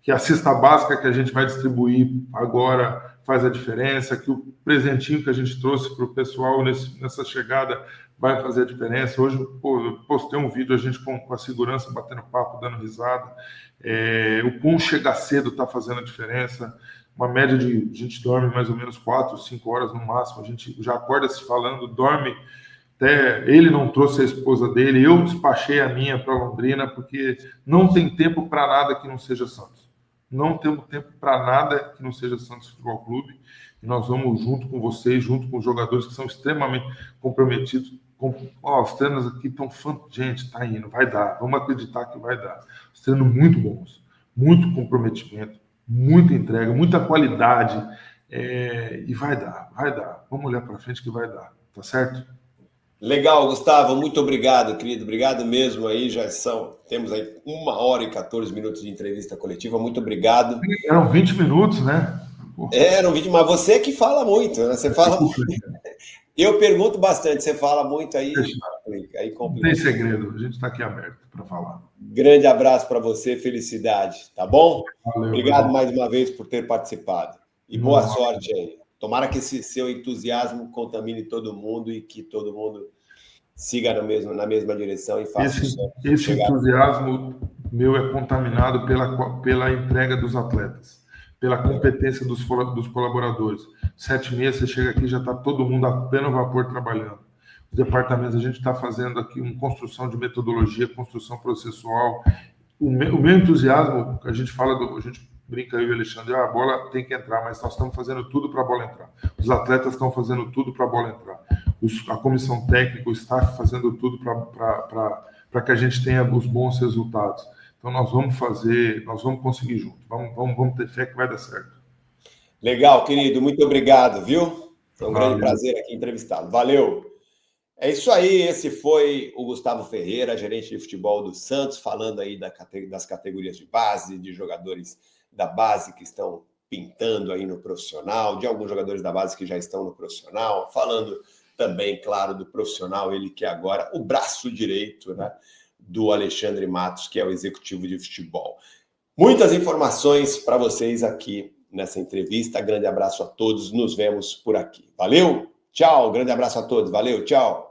que a cesta básica que a gente vai distribuir agora faz a diferença, que o presentinho que a gente trouxe para o pessoal nessa chegada vai fazer a diferença. Hoje, eu postei um vídeo, a gente com a segurança, batendo papo, dando risada. O quão chegar cedo está fazendo a diferença. Uma média a gente dorme mais ou menos 4, 5 horas no máximo, a gente já acorda se falando, dorme. Até ele não trouxe a esposa dele, eu despachei a minha para Londrina, porque não tem tempo para nada que não seja Santos. Não temos tempo para nada que não seja Santos Futebol Clube. E nós vamos junto com vocês, junto com os jogadores que são extremamente comprometidos. Os treinos aqui estão gente, tá indo, vai dar. Vamos acreditar que vai dar. Os treinos muito bons, muito comprometimento, muita entrega, muita qualidade. E vai dar. Vamos olhar para frente que vai dar, tá certo? Legal, Gustavo, muito obrigado, querido. Obrigado mesmo aí, temos aí 1h14 de entrevista coletiva, muito obrigado. Eram 20 minutos, né? Era um vídeo, mas você que fala muito, né? Você fala muito. Eu pergunto bastante, você fala muito aí. Aí complica. Não tem segredo, a gente está aqui aberto para falar. Grande abraço para você, felicidade, tá bom? Valeu, obrigado mais uma vez por ter participado. E boa sorte aí. Tomara que esse seu entusiasmo contamine todo mundo e que todo mundo siga na mesma direção e faça esse entusiasmo meu é contaminado pela entrega dos atletas, pela competência dos colaboradores. 7h30 você chega aqui, já está todo mundo a pleno vapor trabalhando. Os departamentos, a gente está fazendo aqui uma construção de metodologia, construção processual. O meu entusiasmo, a gente brinca aí, Alexandre, a bola tem que entrar, mas nós estamos fazendo tudo para a bola entrar. Os atletas estão fazendo tudo para a bola entrar. A comissão técnica, o staff fazendo tudo para que a gente tenha os bons resultados. Então nós vamos conseguir junto. Vamos ter fé que vai dar certo. Legal, querido. Muito obrigado, viu? Foi um grande prazer aqui entrevistá-lo. Valeu! É isso aí, esse foi o Gustavo Ferreira, gerente de futebol do Santos, falando aí das categorias de base, de jogadores da base que estão pintando aí no profissional, de alguns jogadores da base que já estão no profissional, falando também, claro, do profissional, ele que é agora o braço direito, né, do Alexandre Matos, que é o executivo de futebol. Muitas informações para vocês aqui nessa entrevista. Grande abraço a todos, nos vemos por aqui. Valeu, tchau, grande abraço a todos, valeu, tchau.